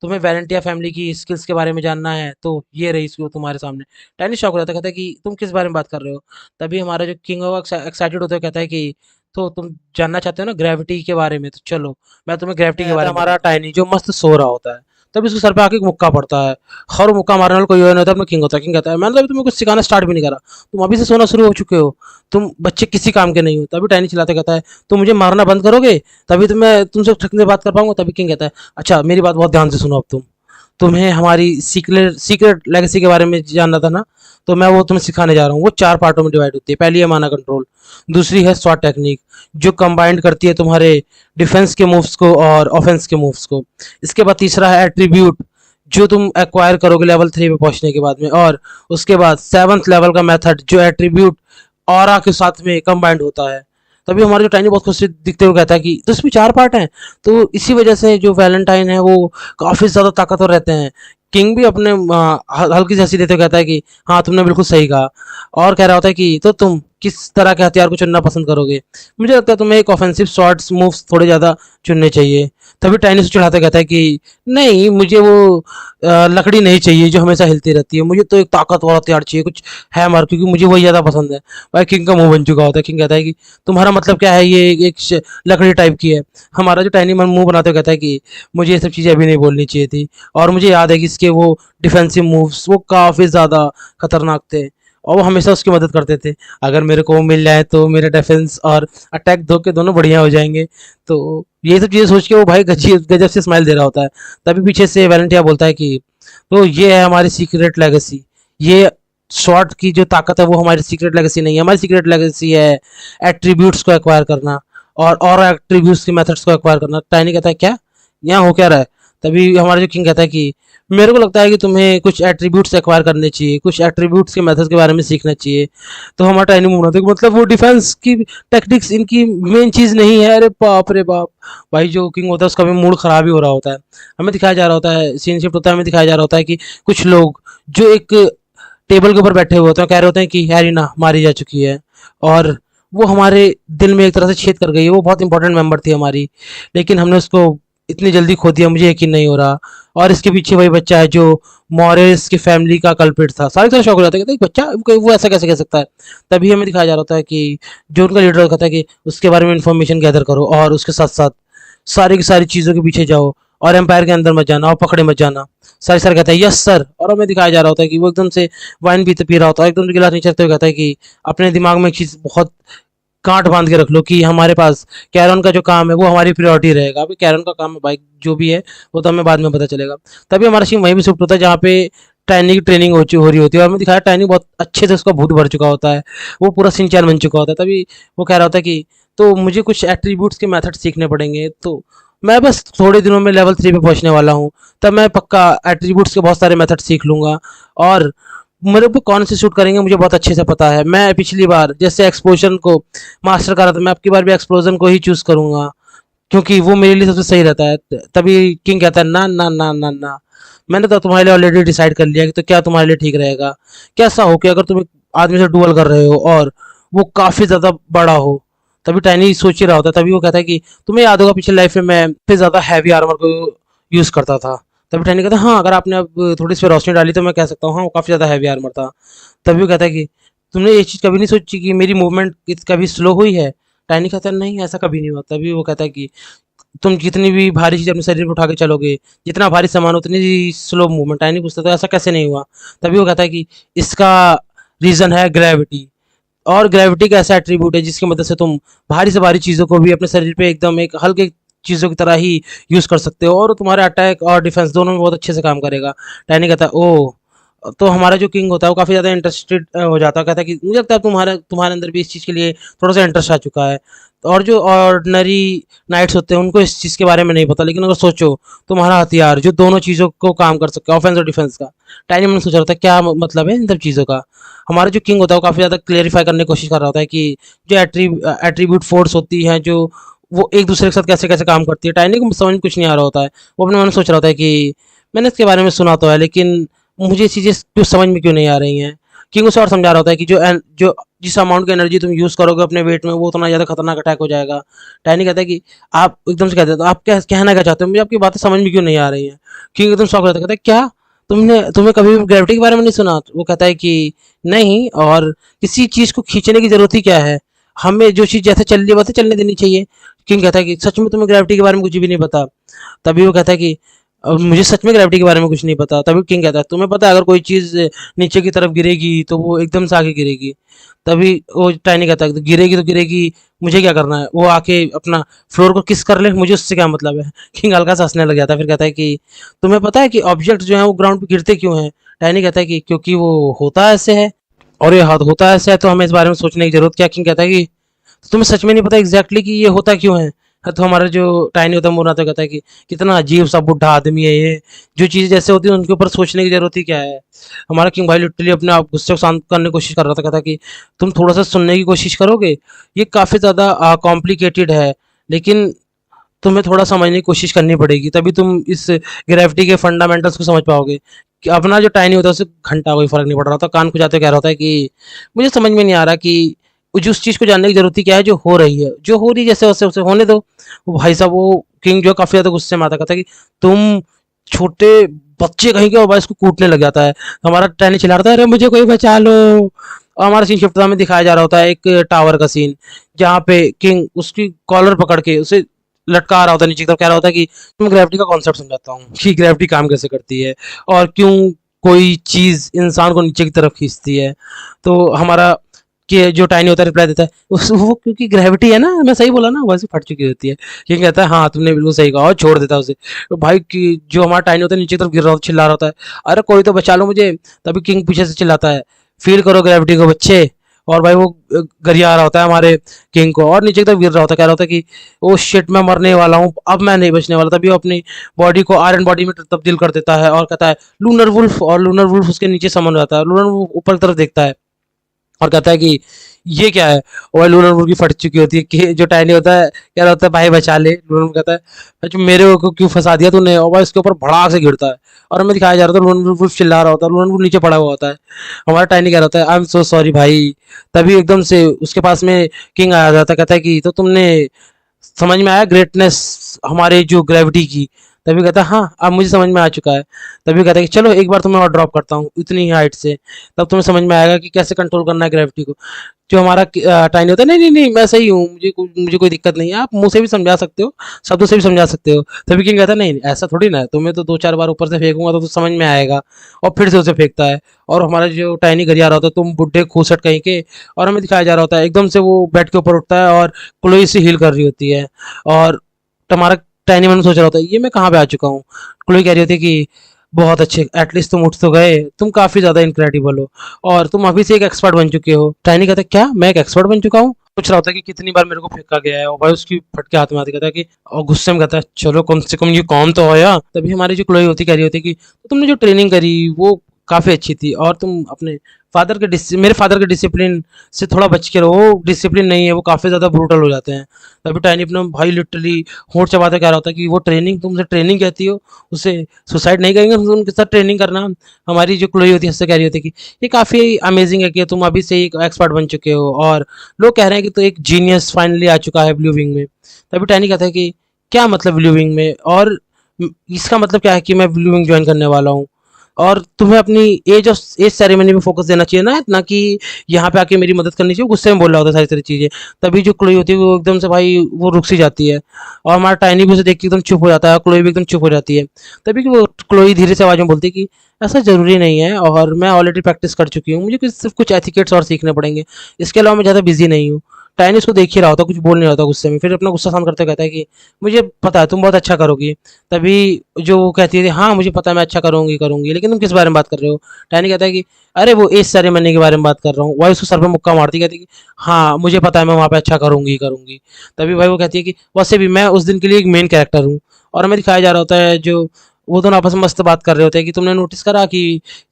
तुम्हें वैलेंटिया फैमिली की स्किल्स के बारे में जानना है, तो ये रही इसको तुम्हारे सामने। टाइनी शॉक हो जाता है, कहता है कि तुम किस बारे में बात कर रहे हो। तभी हमारा जो किंग है वो एक्साइटेड होते हुए कहता है कि तो तुम जानना चाहते हो ना ग्रेविटी के बारे में, तो चलो मैं तुम्हें ग्रेविटी के बारे में हमारा टाइनी जो मस्त सो रहा होता है। तभी उसके सर पे आके एक मुक्का पड़ता है। हर मुक्का मारने वाला कोई और नहीं होता अपना किंग होता है। किंग कहता है मैंने तो अभी तुम्हें कुछ सिखाना स्टार्ट भी नहीं करा, तुम अभी से सोना शुरू हो चुके हो, तुम बच्चे किसी काम के नहीं हो। तभी टाइनी चिल्लाते कहता है तुम मुझे मारना बंद करोगे तभी तो मैं तुमसे ठीक से बात कर पाऊंगा। तभी किंग कहता है अच्छा मेरी बात बहुत ध्यान से सुनो, अब तुम्हें हमारी सीक्रेट सीक्रेट लेगेसी के बारे में जानना था ना, तो मैं वो तुम्हें सिखाने जा रहा हूँ। वो 4 पार्टों में डिवाइड होती है। पहली है माना कंट्रोल, दूसरी है स्वॉट टेक्निक जो कंबाइंड करती है तुम्हारे डिफेंस के मूव्स को और ऑफेंस के मूव्स को। इसके बाद तीसरा है एट्रीब्यूट जो तुम एक्वायर करोगे लेवल 3 पे पहुंचने के बाद में। और उसके बाद 7th लेवल का मेथड जो एट्रीब्यूट ऑरा के साथ में कंबाइंड होता है। तभी हमारा जो टाइनी बहुत खुश दिखते हुए कहता है कि तो इसमें 4 पार्ट हैं, तो इसी वजह से जो वैलेंटाइन है वो काफ़ी ज़्यादा ताकतवर रहते हैं। किंग भी अपने हल्की सी हंसी देते हुए कहता है कि हाँ तुमने बिल्कुल सही कहा। और कह रहा होता है कि तो तुम किस तरह के हथियार को चुनना पसंद करोगे। मुझे लगता है तुम्हें एक ऑफेंसिव शॉट्स मूव्स थोड़े ज़्यादा चुनने चाहिए। तभी टाइनी से चिढ़ाता कहता है कि नहीं, मुझे वो लकड़ी नहीं चाहिए जो हमेशा हिलती रहती है, मुझे तो एक ताकतवर हथियार चाहिए, कुछ है मार, क्योंकि मुझे वही ज़्यादा पसंद है। भाई किंग का मुंह बन चुका होता है। किंग कहता है कि तुम्हारा मतलब क्या है, ये एक लकड़ी टाइप की है। हमारा जो टाइनी मन मुंह बनाते हुए कहता है कि मुझे ये सब चीज़ें अभी नहीं बोलनी चाहिए थी, और मुझे याद है कि इसके वो डिफेंसिव मूव्स वो काफ़ी ज़्यादा खतरनाक थे, और वो हमेशा उसकी मदद करते थे। अगर मेरे को वो मिल जाए तो मेरे डिफेंस और अटैक दो के दोनों बढ़िया हो जाएंगे। तो ये सब चीज़ें सोच के वो भाई गजब गजब से स्माइल दे रहा होता है। तभी पीछे से वैलेंटिया बोलता है कि तो ये है हमारी सीक्रेट लेगेसी, ये शॉर्ट की जो ताकत है वो हमारी सीक्रेट लेगेसी नहीं है, हमारी सीक्रेट लेगेसी है एट्रीब्यूट्स को एक्वायर करना, और एट्रीब्यूट्स के मेथड्स को एक्वायर करना। टाइनी कहता है क्या, यहाँ हो क्या रहा है? तभी हमारा जो किंग कहता है कि मेरे को लगता है कि तुम्हें कुछ एट्रीब्यूट्स एक्वायर करने चाहिए, कुछ एट्रीब्यूट्स के मेथड्स के बारे में सीखना चाहिए। तो हमारा टाइनी मुंह बनाता है कि मतलब वो डिफेंस की टेक्निक्स इनकी मेन चीज़ नहीं है। अरे बाप रे बाप। भाई जो किंग होता है उसका भी मूड खराब ही हो रहा होता है। हमें दिखाया जा रहा होता है, सीन शिफ्ट होता है, हमें दिखाया जा रहा होता है कि कुछ लोग जो एक टेबल के ऊपर बैठे हुए होते हैं कह रहे होते हैं कि हैरिना मारी जा चुकी है, और वो हमारे दिल में एक तरह से छेद कर गई है, वो बहुत इंपॉर्टेंट मेंबर थी हमारी, लेकिन हमने उसको इतनी जल्दी खो दिया, मुझे यकीन नहीं हो रहा। और इसके पीछे वही बच्चा है जो मॉरिस की फैमिली का कल्प्रिट था। सारे तरह शौक हो जाता है, कहते हैं बच्चा वो ऐसा कैसे कह सकता है। तभी हमें दिखाया जा रहा होता है कि जो उनका लीडर कहता है कि उसके बारे में इंफॉर्मेशन गैदर करो, और उसके साथ साथ सारी की सारी चीज़ों के पीछे जाओ, और एम्पायर के अंदर मत जाना और पकड़े मत जाना। सारी सर कहता है यस सर। और हमें दिखाया जा रहा होता है कि वो एकदम से वाइन पी रहा होता है, एकदम से गिलास नीचे रखते हुए कहता है कि अपने दिमाग में एक चीज़ बहुत गांठ बांध के रख लो कि हमारे पास कैरन का जो काम है वो हमारी प्रायोरिटी रहेगा। अभी कैरन का काम है भाई जो भी है वो तो हमें बाद में पता चलेगा। तभी हमारा सीन वहीं भी शिफ्ट होता है जहाँ पे टाइनी की ट्रेनिंग हो रही होती है, और हमें दिखाया टाइनी बहुत अच्छे से उसका भूत भर चुका होता है, वो पूरा सिंचैन बन चुका होता है। तभी वो कह रहा होता है कि तो मुझे कुछ एट्रीब्यूट्स के मेथड सीखने पड़ेंगे, तो मैं बस थोड़े दिनों में लेवल 3 पे पहुंचने वाला हूँ, तब मैं पक्का एट्रीब्यूट्स के बहुत सारे मेथड सीख लूँगा, और मेरे पे कौन से सूट करेंगे मुझे बहुत अच्छे से पता है। मैं पिछली बार जैसे एक्सप्लोजन को मास्टर कर रहा था, मैं अब की बार भी एक्सप्लोजन को ही चूज़ करूँगा, क्योंकि वो मेरे लिए सबसे सही रहता है। तभी किंग कहता है ना ना ना ना ना, मैंने तो तुम्हारे लिए ऑलरेडी डिसाइड कर लिया कि तो क्या तुम्हारे लिए ठीक रहेगा। कैसा हो कि अगर तुम एक आदमी से डुअल कर रहे हो और वो काफ़ी ज़्यादा बड़ा हो। तभी टाइनी सोच ही रहा होता है। तभी वो कहता है कि तुम्हें याद होगा पिछले लाइफ में मैं फिर ज़्यादा हैवी आर्मर को यूज़ करता था। तभी टाइनी कहता है हाँ, अगर आपने अब थोड़ी सी रोशनी डाली तो मैं कह सकता हूँ हाँ वो काफ़ी ज़्यादा हैवी आर्मर था। तभी वो कहता है कि तुमने ये चीज़ कभी नहीं सोची कि मेरी मूवमेंट कभी स्लो हुई है? टाइनी कहता है नहीं, ऐसा कभी नहीं हुआ। तभी वो कहता है कि तुम जितनी भी भारी चीज़ अपने शरीर पे उठा के चलोगे, जितना भारी सामान उतनी ही स्लो मूवमेंट। टाइनी पूछता तो ऐसा कैसे नहीं हुआ? तभी वो कहता है कि इसका रीज़न है ग्रेविटी, और ग्रेविटी का ऐसा एट्रीब्यूट है जिसकी मदद से तुम भारी से भारी चीज़ों को भी अपने शरीर पे एकदम एक हल्के चीज़ों की तरह ही यूज़ कर सकते हो, और तुम्हारे अटैक और डिफेंस दोनों में बहुत अच्छे से काम करेगा। टैनी कहता है ओह। तो हमारा जो किंग होता है वो काफ़ी ज़्यादा इंटरेस्टेड हो जाता है, कहता है कि मुझे लगता है तुम्हारे अंदर भी इस चीज़ के लिए थोड़ा सा इंटरेस्ट आ चुका है। और जो ऑर्डिनरी नाइट्स होते हैं उनको इस चीज़ के बारे में नहीं पता, लेकिन अगर सोचो तुम्हारा हथियार जो दोनों चीज़ों को काम कर सकता है, ऑफेंस और डिफेंस का। टाइनी मैंने सोच रहा था क्या मतलब है इन सब चीज़ों का। हमारा जो किंग होता है वो काफ़ी ज़्यादा क्लेरिफाई करने की कोशिश कर रहा होता है कि जो एट्रीब्यूट फोर्स होती हैं, जो वो एक दूसरे के साथ कैसे कैसे काम करती है। टाइनी को समझ में कुछ नहीं आ रहा होता है, वो अपने मन में सोच रहा होता है कि मैंने इसके बारे में सुना तो है, लेकिन मुझे ये चीज़ें क्यों समझ में क्यों नहीं आ रही हैं। किंग उसे और समझा रहा होता है कि जो जिस अमाउंट की एनर्जी तुम यूज़ करोगे अपने वेट में वो उतना ज़्यादा खतरनाक अटैक हो जाएगा। टाइनी कहता है कि आप एकदम से कहते हो तो आप क्या कहना क्या चाहते हो, मुझे आपकी बातें समझ में क्यों नहीं आ रही हैं। किंग एकदम शॉक रहता है, कहता है क्या तुम्हें कभी भी ग्रेविटी के बारे में नहीं सुना? वो कहता है कि नहीं, और किसी चीज़ को खींचने की ज़रूरत ही क्या है, हमें जो चीज़ जैसे चल रही है वैसे चलने देनी चाहिए। किंग कहता है कि सच में तुम्हें ग्रेविटी के बारे में कुछ भी नहीं पता? तभी वो कहता है कि मुझे सच में ग्रेविटी के बारे में कुछ नहीं पता। तभी किंग कहता है तुम्हें पता है अगर कोई चीज़ नीचे की तरफ गिरेगी तो वो एकदम से आगे गिरेगी। तभी वो टाइनी कहता है गिरेगी तो गिरेगी, मुझे क्या करना है, वो आके अपना फ्लोर को किस कर ले, मुझे उससे क्या मतलब है। किंग हल्का सा हंसने लग जाता है, फिर कहता है कि तुम्हें पता है कि ऑब्जेक्ट जो है वो ग्राउंड पे गिरते क्यों हैं? टाइनी कहता है कि क्योंकि वो होता ऐसे है, और ये होता ऐसे है तो हमें इस बारे में सोचने की जरूरत क्या। किंग कहता है कि तुम्हें सच में नहीं पता एग्जैक्टली कि ये होता क्यों है? तो हमारा जो टाइनी होता है मुन्ना तो कहता है कि कितना अजीब सा बुढ़ा आदमी है ये, जो चीज़ें जैसे होती है उनके ऊपर सोचने की जरूरत ही क्या है। हमारा किंग भाई लिटरली अपने आप गुस्से को शांत करने की कोशिश कर रहा था, कहता कि तुम थोड़ा सा सुनने की कोशिश करोगे, ये काफ़ी ज़्यादा कॉम्प्लिकेटेड है, लेकिन तुम्हें थोड़ा समझने की कोशिश करनी पड़ेगी, तभी तुम इस ग्रेविटी के फंडामेंटल्स को समझ पाओगे। कि अपना जो टाइनी होता है उसे घंटा कोई फर्क नहीं पड़ रहा था, कान खुजाते कह रहा होता है कि मुझे समझ में नहीं आ रहा कि जिस चीज़ को जानने की जरूरत ही क्या है, जो हो रही है, जो हो रही है जैसे वैसे उसे होने दो। वो भाई साहब वो किंग जो काफी ज्यादा गुस्से में आता, कहता है कि तुम छोटे बच्चे कहीं के, और भाई इसको कूटने लग जाता है। हमारा टैनी चिल्ला रहा था, अरे मुझे कोई बचा लो। और हमारा सीन शिफ्ट में दिखाया जा रहा होता है एक टावर का सीन, जहाँ पे किंग उसकी कॉलर पकड़ के उसे लटका रहा होता है नीचे की तरफ, कह रहा होता है कि मैं ग्रेविटी का कॉन्सेप्ट समझाता हूँ कि ग्रेविटी काम कैसे करती है और क्यों कोई चीज इंसान को नीचे की तरफ खींचती है। तो हमारा कि जो टाइनी होता है रिप्लाई देता है, उस वो क्योंकि ग्रेविटी है ना, मैं सही बोला ना, वैसे फट चुकी होती है। ये कहता है हाँ तुमने बिल्कुल सही कहा, और छोड़ देता है उसे। तो भाई की जो हमारा टाइनी होता है नीचे की तरफ गिर रहा होता, चिल्ला रहा होता है, अरे कोई तो बचा लो मुझे। तभी किंग पीछे से चिल्लाता है, फील करो ग्रेविटी को बच्चे। और भाई वो गरिया रहा होता है हमारे किंग को, और नीचे की तरफ गिर रहा होता है, कह रहा होता है कि ओ शिट मैं मरने वाला हूँ, अब मैं नहीं बचने वाला। तभी वो अपनी बॉडी को आयरन बॉडी में तब्दील कर देता है और कहता है लूनर वुल्फ, और लूनर वुल्फ उसके नीचे समझ जाता है। लूनर वुल्फ ऊपर की तरफ देखता है और कहता है कि ये क्या है। और लूनर मुर्गी फट चुकी होती है कि जो टाइनी होता है कह रहा होता है भाई बचा ले। लूनर कहता है अच्छा मेरे को क्यों फंसा दिया तूने, और भाई इसके ऊपर भड़ाक से गिरता है। और हमें दिखाया जा रहा था लूनर चिल्ला रहा होता है, लूनर नीचे पड़ा हुआ होता है। हमारा टाइनी कह रहा होता है आई एम सो सॉरी भाई। तभी एकदम से उसके पास में किंग आ जाता है, कहता है कि तो तुमने समझ में आया ग्रेटनेस हमारे जो ग्रेविटी की। तभी कहता है हाँ अब मुझे समझ में आ चुका है। तभी कहता है कि चलो एक बार तुम्हें और ड्रॉप करता हूँ इतनी ही हाइट से, तब तुम्हें समझ में आएगा कि कैसे कंट्रोल करना है ग्रेविटी को। जो हमारा टाइनी होता है, नहीं नहीं नहीं मैं सही हूँ, मुझे कोई दिक्कत नहीं है, आप मुंह से भी समझा सकते हो, शब्दों से भी समझा सकते हो। तभी किंग कहता है नहीं ऐसा थोड़ी ना है, तुम्हें तो 2-4 बार ऊपर से फेंकूंगा तो समझ में आएगा। और फिर से उसे फेंकता है, और हमारा जो टाइनी घर आ रहा होता है तुम बुढ़े खूसट कहीं के। और हमें दिखाया जा रहा होता है एकदम से वो बेड के ऊपर उठता है और क्लोई से हील कर रही होती है। और हमारा टाइनी मन में सोच रहा होता है ये मैं कहाँ पे आ चुका हूँ। क्लोई कह रही होती है कि बहुत अच्छे, एटलीस्ट तुम उठ तो गए, तुम काफी ज्यादा इनक्रेडिबल हो और तुम अभी से एक एक्सपर्ट बन चुके हो। टाइनी कहता है क्या मैं एक एक्सपर्ट बन चुका हूँ। पूछ रहा होता है कि कितनी बार मेरे को फेंका गया है, और भाई उसकी फटके हाथ में आती, कहता है कि और गुस्से में कहता है चलो कम से कम ये काम तो आया। तभी हमारी जो क्लोई होती कह रही होती है कि तो तुमने जो ट्रेनिंग करी वो काफी अच्छी थी, और तुम अपने मेरे फादर के डिसिप्लिन से थोड़ा बच के रहो, वो डिसिप्लिन नहीं है, वो काफी ज्यादा ब्रूटल हो जाते हैं। तभी टाइनी अपना भाई लिटरली होंठ चबाते कह रहा होता है कि वो ट्रेनिंग तुमसे ट्रेनिंग कहती हो, उसे सुसाइड नहीं करेंगे तुम उनके साथ ट्रेनिंग करना। हमारी जो क्लोई होती है उससे कह रही होती है कि ये काफ़ी अमेजिंग है कि तुम अभी से एक एक्सपर्ट बन चुके हो, और लोग कह रहे हैं कि तो एक जीनियस फाइनली आ चुका है ब्लू विंग में। तभी टैनी कहता है कि क्या मतलब ब्लू विंग में, और इसका मतलब क्या है कि मैं ब्लू विंग ज्वाइन करने वाला हूँ, और तुम्हें अपनी एज सेरेमनी में फोकस देना चाहिए ना कि यहाँ पे आके मेरी मदद करनी चाहिए। गुस्से में बोल रहा होता है सारी सारी चीज़ें। तभी जो क्लोई होती है वो एकदम से भाई वो रुक सी जाती है, और हमारा टाइनी भी उसे देख के एकदम चुप हो जाता है, और क्लोई भी एकदम चुप हो जाती है। तभी कि वो क्लोई धीरे से आवाज़ में बोलती है कि ऐसा ज़रूरी नहीं है, और मैं ऑलरेडी प्रैक्टिस कर चुकी हूँ, मुझे सिर्फ कुछ एथिकेट्स और सीखने पड़ेंगे, इसके अलावा मैं ज़्यादा बिजी नहीं हूँ। टाइनी उसको देख ही रहा होता, कुछ बोल नहीं रहा होता गुस्से में। फिर अपना गुस्सा शांत करते कहता है कि मुझे पता है तुम बहुत अच्छा करोगी। तभी जो वो कहती है हाँ मुझे पता है मैं अच्छा करूंगी करूंगी, लेकिन तुम किस बारे में बात कर रहे हो। टाइनी कहता है कि अरे वो एज सेरेमनी के बारे में बात कर रहा हूँ। वही उसको सर पे मुक्का मारती, कहती है कि हाँ मुझे पता है मैं वहाँ पे अच्छा करूंगी करूंगी। तभी भाई वो कहती है कि वैसे भी मैं उस दिन के लिए एक मेन कैरेक्टर हूँ। और हमें दिखाया जा रहा होता है जो वो दोनों आपस में मस्त बात कर रहे होते हैं कि तुमने नोटिस करा कि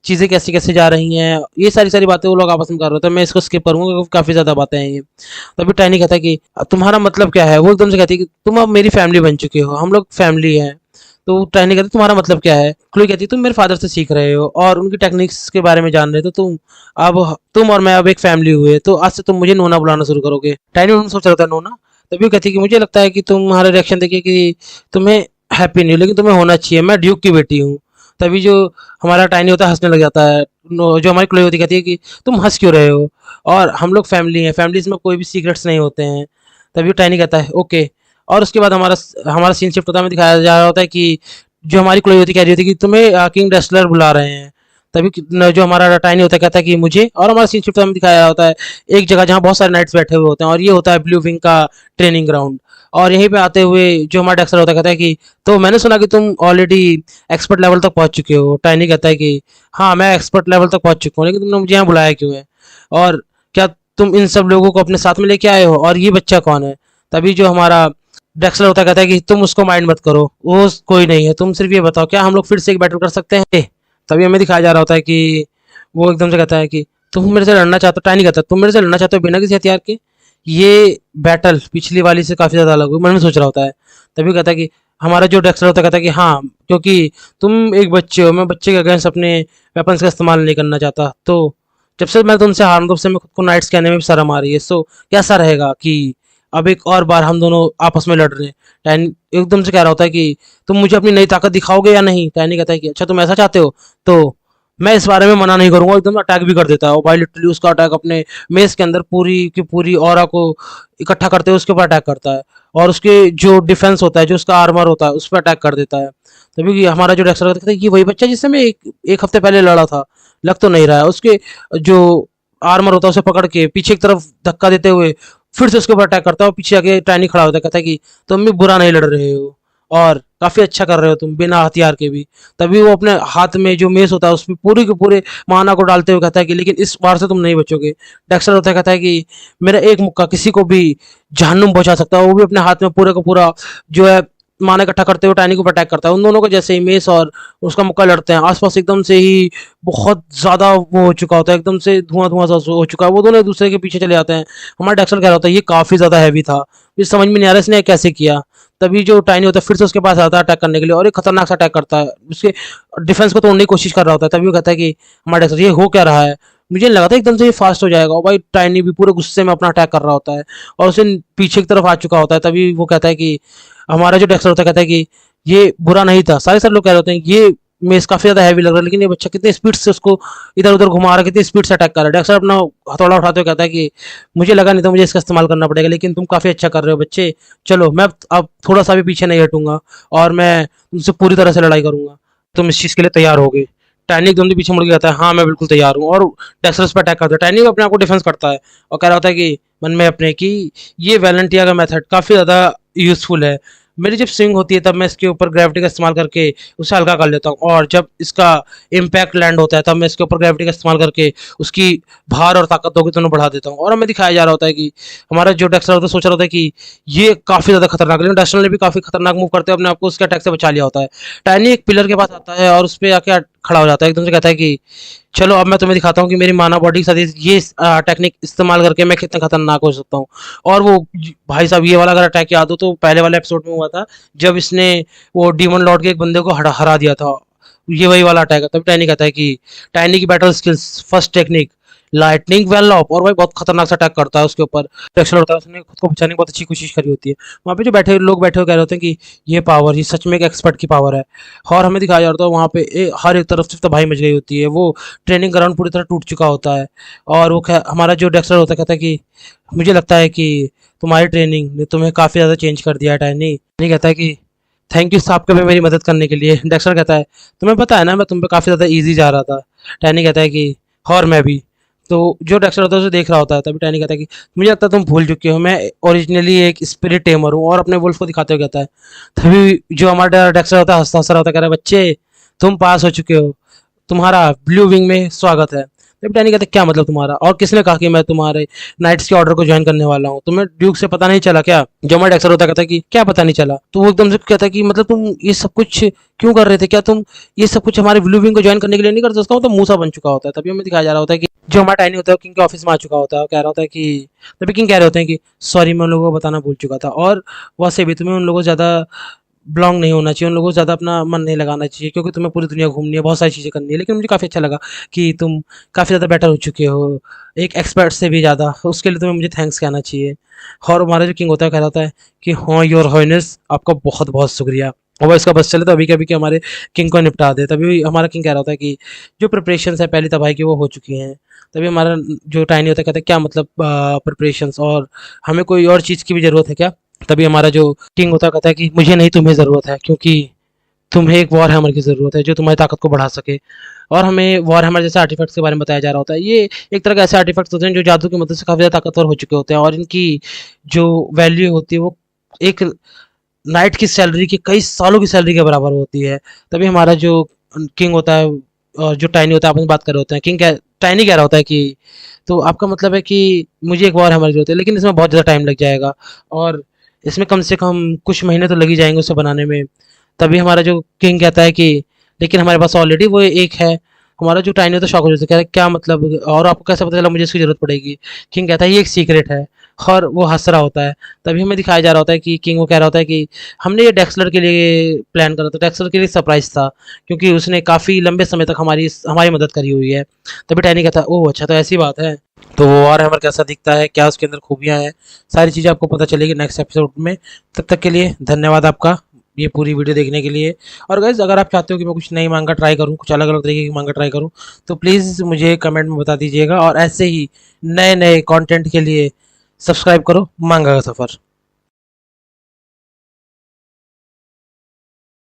चीज़ें कैसे कैसे जा रही हैं, ये सारी सारी बातें वो लोग आपस में कर रहे होते हैं। मैं इसको स्किप करूंगा क्योंकि काफ़ी ज़्यादा बातें हैं ये। तभी टाइनी कहता है कि तुम्हारा मतलब क्या है। वो एकदम से कहती है कि तुम अब मेरी फैमिली बन चुके हो, हम लोग फैमिली हैं। तो टाइनी कहती है तुम्हारा मतलब क्या है। क्लोई कहती है तुम मेरे फादर से सीख रहे हो और उनकी टेक्निक्स के बारे में जान रहे हो, तो तुम और मैं अब एक फैमिली हुए, तो आज से तुम मुझे नोना बुलाना शुरू करोगे। टाइनी उन्होंने सोच रहा था नोना। तभी वो कहती है कि मुझे लगता है कि तुम्हारा रिएक्शन देखिए कि तुम्हें हैप्पी नहीं हो, लेकिन तुम्हें होना चाहिए, मैं ड्यूक की बेटी हूँ। तभी जो हमारा टाइनी होता है हंसने लग जाता है। जो हमारी क्लोई होती कहती है कि तुम हंस क्यों रहे हो, और हम लोग फैमिली हैं, फैमिलीज में कोई भी सीक्रेट्स नहीं होते हैं। तभी टाइनी कहता है ओके। और उसके बाद हमारा हमारा सीन शिफ्ट होता है, हमें दिखाया जा रहा होता है कि जो हमारी क्लोई होती कह रही होती है कि तुम्हें किंग रेसलर बुला रहे हैं। तभी जो हमारा टाइनी होता है कहता है कि मुझे, और हमारा सीन शिफ्ट हमें दिखाया होता है एक जगह जहाँ बहुत सारे नाइट्स बैठे हुए होते हैं, और ये होता है ब्लू विंग का ट्रेनिंग ग्राउंड। और यहीं पे आते हुए जो हमारा डेक्सटर होता है कहता है कि तो मैंने सुना कि तुम ऑलरेडी एक्सपर्ट लेवल तक पहुंच चुके हो। टाइनी कहता है कि हाँ मैं एक्सपर्ट लेवल तक पहुंच चुका हूँ, लेकिन तुमने मुझे यहाँ बुलाया क्यों है, और क्या तुम इन सब लोगों को अपने साथ में लेके आए हो, और ये बच्चा कौन है। तभी जो हमारा डेक्सटर होता है कहता है कि तुम उसको माइंड मत करो, वो कोई नहीं है, तुम सिर्फ ये बताओ क्या हम लोग फिर से एक बैटल कर सकते हैं। तभी हमें दिखाया जा रहा होता है कि वो एकदम से कहता है कि तुम मेरे से लड़ना चाहते हो। टाइनी कहता है तुम मेरे से लड़ना चाहते हो बिना किसी हथियार के, ये बैटल पिछली वाली से काफ़ी ज़्यादा अलग है, मन में सोच रहा होता है। तभी कहता है कि हमारा जो डेक्सटर होता है कहता है कि हाँ क्योंकि तुम एक बच्चे हो, मैं बच्चे के अगेंस्ट अपने वेपन्स का इस्तेमाल नहीं करना चाहता, तो जब से मैं तुमसे हार तब से मैं खुद को नाइट्स कहने में भी शर्म आ रही है। सो कैसा रहेगा कि अब एक और बार हम दोनों आपस में लड़ रहे हैं। टैनी एकदम से कह रहा होता है कि तुम मुझे अपनी नई ताकत दिखाओगे या नहीं। टैनी कहता है कि अच्छा तुम ऐसा चाहते हो तो मैं इस बारे में मना नहीं करूंगा। एकदम अटैक भी कर देता है और भाई लिटरली उसका अटैक अपने मेस के अंदर पूरी की पूरी ऑरा को इकट्ठा करते हुए उसके ऊपर अटैक करता है और उसके जो डिफेंस होता है, जो उसका आर्मर होता है, उस पर अटैक कर देता है। तभी हमारा जो डेक्स्टर कहता है कि वही बच्चा जिससे मैं एक हफ्ते पहले लड़ा था, लग तो नहीं रहा है। उसके जो आर्मर होता है उसे पकड़ के पीछे की तरफ धक्का देते हुए फिर से उसके ऊपर अटैक करता है और पीछे आके टाइनी खड़ा होता है, कहता है कि तुम भी बुरा नहीं लड़ रहे हो और काफी अच्छा कर रहे हो तुम बिना हथियार के भी। तभी वो अपने हाथ में जो मेस होता है उसमें पूरे के पूरे माना को डालते हुए कहता है कि लेकिन इस बार से तुम नहीं बचोगे। डेक्स्टर होता है कहता है कि मेरा एक मुक्का किसी को भी जहन्नुम पहुंचा सकता है। वो भी अपने हाथ में पूरे का पूरा जो है माना इकट्ठा करते हुए टाइनी को अटैक करता है। उन दोनों को जैसे ही मेस और उसका मुक्का लड़ते हैं, आसपास एकदम से ही बहुत ज्यादा वो हो चुका होता है, एकदम से धुआं धुआं सा हो चुका है। वो दोनों एक दूसरे के पीछे चले जाते हैं। हमारा डेक्स्टर कह रहा होता है ये काफी ज्यादा हैवी था, ये समझ में नहीं आ रहा इसने कैसे किया। तभी जो टाइनी होता है फिर से उसके पास आता है अटैक करने के लिए और एक खतरनाक सा अटैक करता है, उसके डिफेंस को तोड़ने की कोशिश कर रहा होता है। तभी वो कहता है कि हमारा डेक्स्टर ये हो क्या रहा है, मुझे नहीं लगा था एकदम से ये फास्ट हो जाएगा। और भाई टाइनी भी पूरे गुस्से में अपना अटैक कर रहा होता है और उसे पीछे की तरफ आ चुका होता है। तभी वो कहता है कि हमारा जो डेक्स्टर होता है कहता है कि ये बुरा नहीं था। सारे लोग कह रहे होते हैं ये मेस काफी ज्यादा हैवी लग रहा है, लेकिन ये बच्चा कितनी स्पीड से उसको इधर उधर घुमा रहा है, कितनी स्पीड से अटैक कर रहा है। डेक्स्टर अपना हथौड़ा उठाते हुए कहता है कि मुझे लगा नहीं था मुझे इसका इस्तेमाल करना पड़ेगा, लेकिन तुम काफी अच्छा कर रहे हो बच्चे। चलो मैं अब थोड़ा सा भी पीछे नहीं हटूंगा और मैं तुमसे पूरी तरह से लड़ाई करूंगा। तुम इस चीज के लिए तैयार होगे। टैनी एकदम से पीछे मुड़ के कहता है हाँ मैं बिल्कुल तैयार हूँ और डेक्स्टर उस पर अटैक करता है। टैनी भी अपने आप को डिफेंस करता है और कह रहा होता है कि मन में अपने कि ये वैलेंटिया का मेथड काफी ज्यादा यूजफुल है। मेरी जब स्विंग होती है तब मैं इसके ऊपर ग्रेविटी का इस्तेमाल करके उसे हल्का कर लेता हूँ और जब इसका इम्पैक्ट लैंड होता है तब मैं इसके ऊपर ग्रेविटी का इस्तेमाल करके उसकी भार और ताकत दोनों दोनों बढ़ा देता हूँ। और हमें दिखाया जा रहा होता है कि हमारा जो डेक्स्टर होता है सोच रहा होता है कि ये काफी ज्यादा खतरनाक है, लेकिन डेक्स्टर ने भी काफी खतरनाक मूव करते हुए अपने आपको उसके अटैक से बचा लिया होता है। टाइनी एक पिलर के पास आता है और उस पर आके खड़ा हो जाता है, एकदम से कहता है कि चलो अब मैं तुम्हें दिखाता हूँ कि मेरी मानव बॉडी के साथ ये टेक्निक इस्तेमाल करके मैं कितना खतरनाक हो सकता हूँ। और वो भाई साहब ये वाला अगर अटैक याद हो तो पहले वाले एपिसोड में हुआ था जब इसने वो डीमन लॉर्ड के एक बंदे को हरा दिया था। ये वही वाला अटैक है। तब टाइनी कहता है कि टाइनी की battle skills first technique lightning well of, और भाई बहुत खतरनाक सा अटैक करता है उसके ऊपर। एक्शन होता है, उसने खुद को बचाने की बहुत अच्छी कोशिश करी होती है। वहाँ पे जो बैठे लोग बैठे हुए कह रहे होते हैं कि ये पावर ये सच में एक एक्सपर्ट की पावर है। और हमें दिखाया जाता है वहाँ पे हर एक तरफ से तबाही मच गई होती है। वो ट्रेनिंग ग्राउंड पूरी तरह टूट चुका होता है और वो हमारा जो डेक्स्टर होता है कहता है कि मुझे लगता है कि तुम्हारी ट्रेनिंग ने तुम्हें काफ़ी ज़्यादा चेंज कर दिया है टाइनी। नहीं कहता है कि थैंक यू साहब कभी मेरी मदद करने के लिए। डेक्स्टर कहता है तुम्हें पता है ना मैं तुम पे काफ़ी ज़्यादा ईजी जा रहा था। टैनी कहता है कि और मैं भी। तो जो डेक्स्टर होता है उसे देख रहा होता है। तभी टैनी कहता है कि मुझे लगता है तुम भूल चुके हो मैं ओरिजिनली एक स्पिरिट टेमर हूँ, और अपने वुल्फ को दिखाते हुए कहता है। तभी जो हमारा डेक्स्टर होता है हंसता हंसता होता है, कह रहा है बच्चे तुम पास हो चुके हो, तुम्हारा ब्लू विंग में स्वागत है। तब डैनी कहते क्या मतलब तुम्हारा, और किसने कहा कि मैं तुम्हारे नाइट्स के ऑर्डर को ज्वाइन करने वाला हूँ, तुम्हें ड्यूक से पता नहीं चला क्या। जो हमारा डेक्सर होता कहता है कि क्या पता नहीं चला। तो वो एकदम से कहता है कि मतलब तुम ये सब कुछ क्यों कर रहे थे, क्या तुम ये सब कुछ हमारे ब्लू विंग को ज्वाइन करने के लिए नहीं करते। उसका मतलब मूसा बन चुका होता है। तभी हमें दिखाया जा रहा होता है कि जो हमारा टाइनी होता है किंग के ऑफिस में आ चुका होता है और कह रहा होता है कि तभी किंग कह रहे होते हैं कि सॉरी मैं उन लोगों को बताना भूल चुका था, और वैसे भी तुम्हें उन लोगों से ज़्यादा बिलोंग नहीं होना चाहिए, उन लोगों को ज़्यादा अपना मन नहीं लगाना चाहिए, क्योंकि तुम्हें पूरी दुनिया घूमनी है, बहुत सारी चीज़ें करनी है। लेकिन मुझे काफ़ी अच्छा लगा कि तुम काफ़ी ज़्यादा बेटर हो चुके हो, एक एक्सपर्ट से भी ज़्यादा, उसके लिए तुम्हें मुझे थैंक्स कहना चाहिए। और हमारा जो किंग होता है कह रहा होता है कि हाँ योर हाइनेस आपका बहुत बहुत शुक्रिया। और वह इसका बस चले तो अभी के हमारे किंग को निपटा दे। तभी हमारा किंग कह रहा होता है कि जो प्रिपरेशंस है पहली तबाही की वो हो चुकी हैं। तभी हमारा जो टाइनी होता है कहता है क्या मतलब प्रिपरेशंस, और हमें कोई और चीज़ की भी ज़रूरत है क्या। तभी हमारा जो किंग होता है कहता है कि मुझे नहीं तुम्हें ज़रूरत है, क्योंकि तुम्हें एक वॉर हैमर की ज़रूरत है जो तुम्हारी ताकत को बढ़ा सके। और हमें वॉर हैमर जैसे आर्टिफैक्ट्स के बारे में बताया जा रहा होता है। ये एक तरह के ऐसे आर्टिफैक्ट्स होते हैं जो जादू की मदद से काफ़ी ज़्यादा ताकतवर हो चुके होते हैं, और इनकी जो वैल्यू होती है वो एक नाइट की सैलरी की कई सालों की सैलरी के बराबर होती है। तभी हमारा जो किंग होता है और जो टाइनी होता है आपस में बात कर रहे होते हैं। टाइनी कह रहा होता है कि तो आपका मतलब है कि मुझे एक वॉर हैमर की जरूरत है, लेकिन इसमें बहुत ज़्यादा टाइम लग जाएगा और इसमें कम से कम कुछ महीने तो लग ही जाएंगे उसे बनाने में। तभी हमारा जो किंग कहता है कि लेकिन हमारे पास ऑलरेडी वो एक है। हमारा जो टाइनी होता है शॉक हो जाता है, कहता है क्या मतलब, और आपको कैसे पता चला मुझे इसकी ज़रूरत पड़ेगी। किंग कहता है ये एक सीक्रेट है, और वो हंस रहा होता है। तभी हमें दिखाया जा रहा होता है कि किंग वो कह रहा होता है कि हमने ये डेक्सलर के लिए प्लान करा था, डेक्सलर के लिए सरप्राइज था, क्योंकि उसने काफ़ी लंबे समय तक हमारी हमारी मदद करी हुई है। तभी टैनी कहता है ओह अच्छा तो ऐसी बात है। तो वो वॉर हैमर कैसा दिखता है, क्या उसके अंदर खूबियाँ हैं, सारी चीज़ें आपको पता चलेगी नेक्स्ट एपिसोड में। तब तक के लिए धन्यवाद आपका ये पूरी वीडियो देखने के लिए। और गाइज़ अगर आप चाहते हो कि मैं कुछ नई मांगा ट्राई करूँ, कुछ अलग अलग तरीके की मांगा ट्राई करूँ, तो प्लीज़ मुझे कमेंट में बता दीजिएगा। और ऐसे ही नए नए कंटेंट के लिए सब्सक्राइब करो मांगा का सफ़र।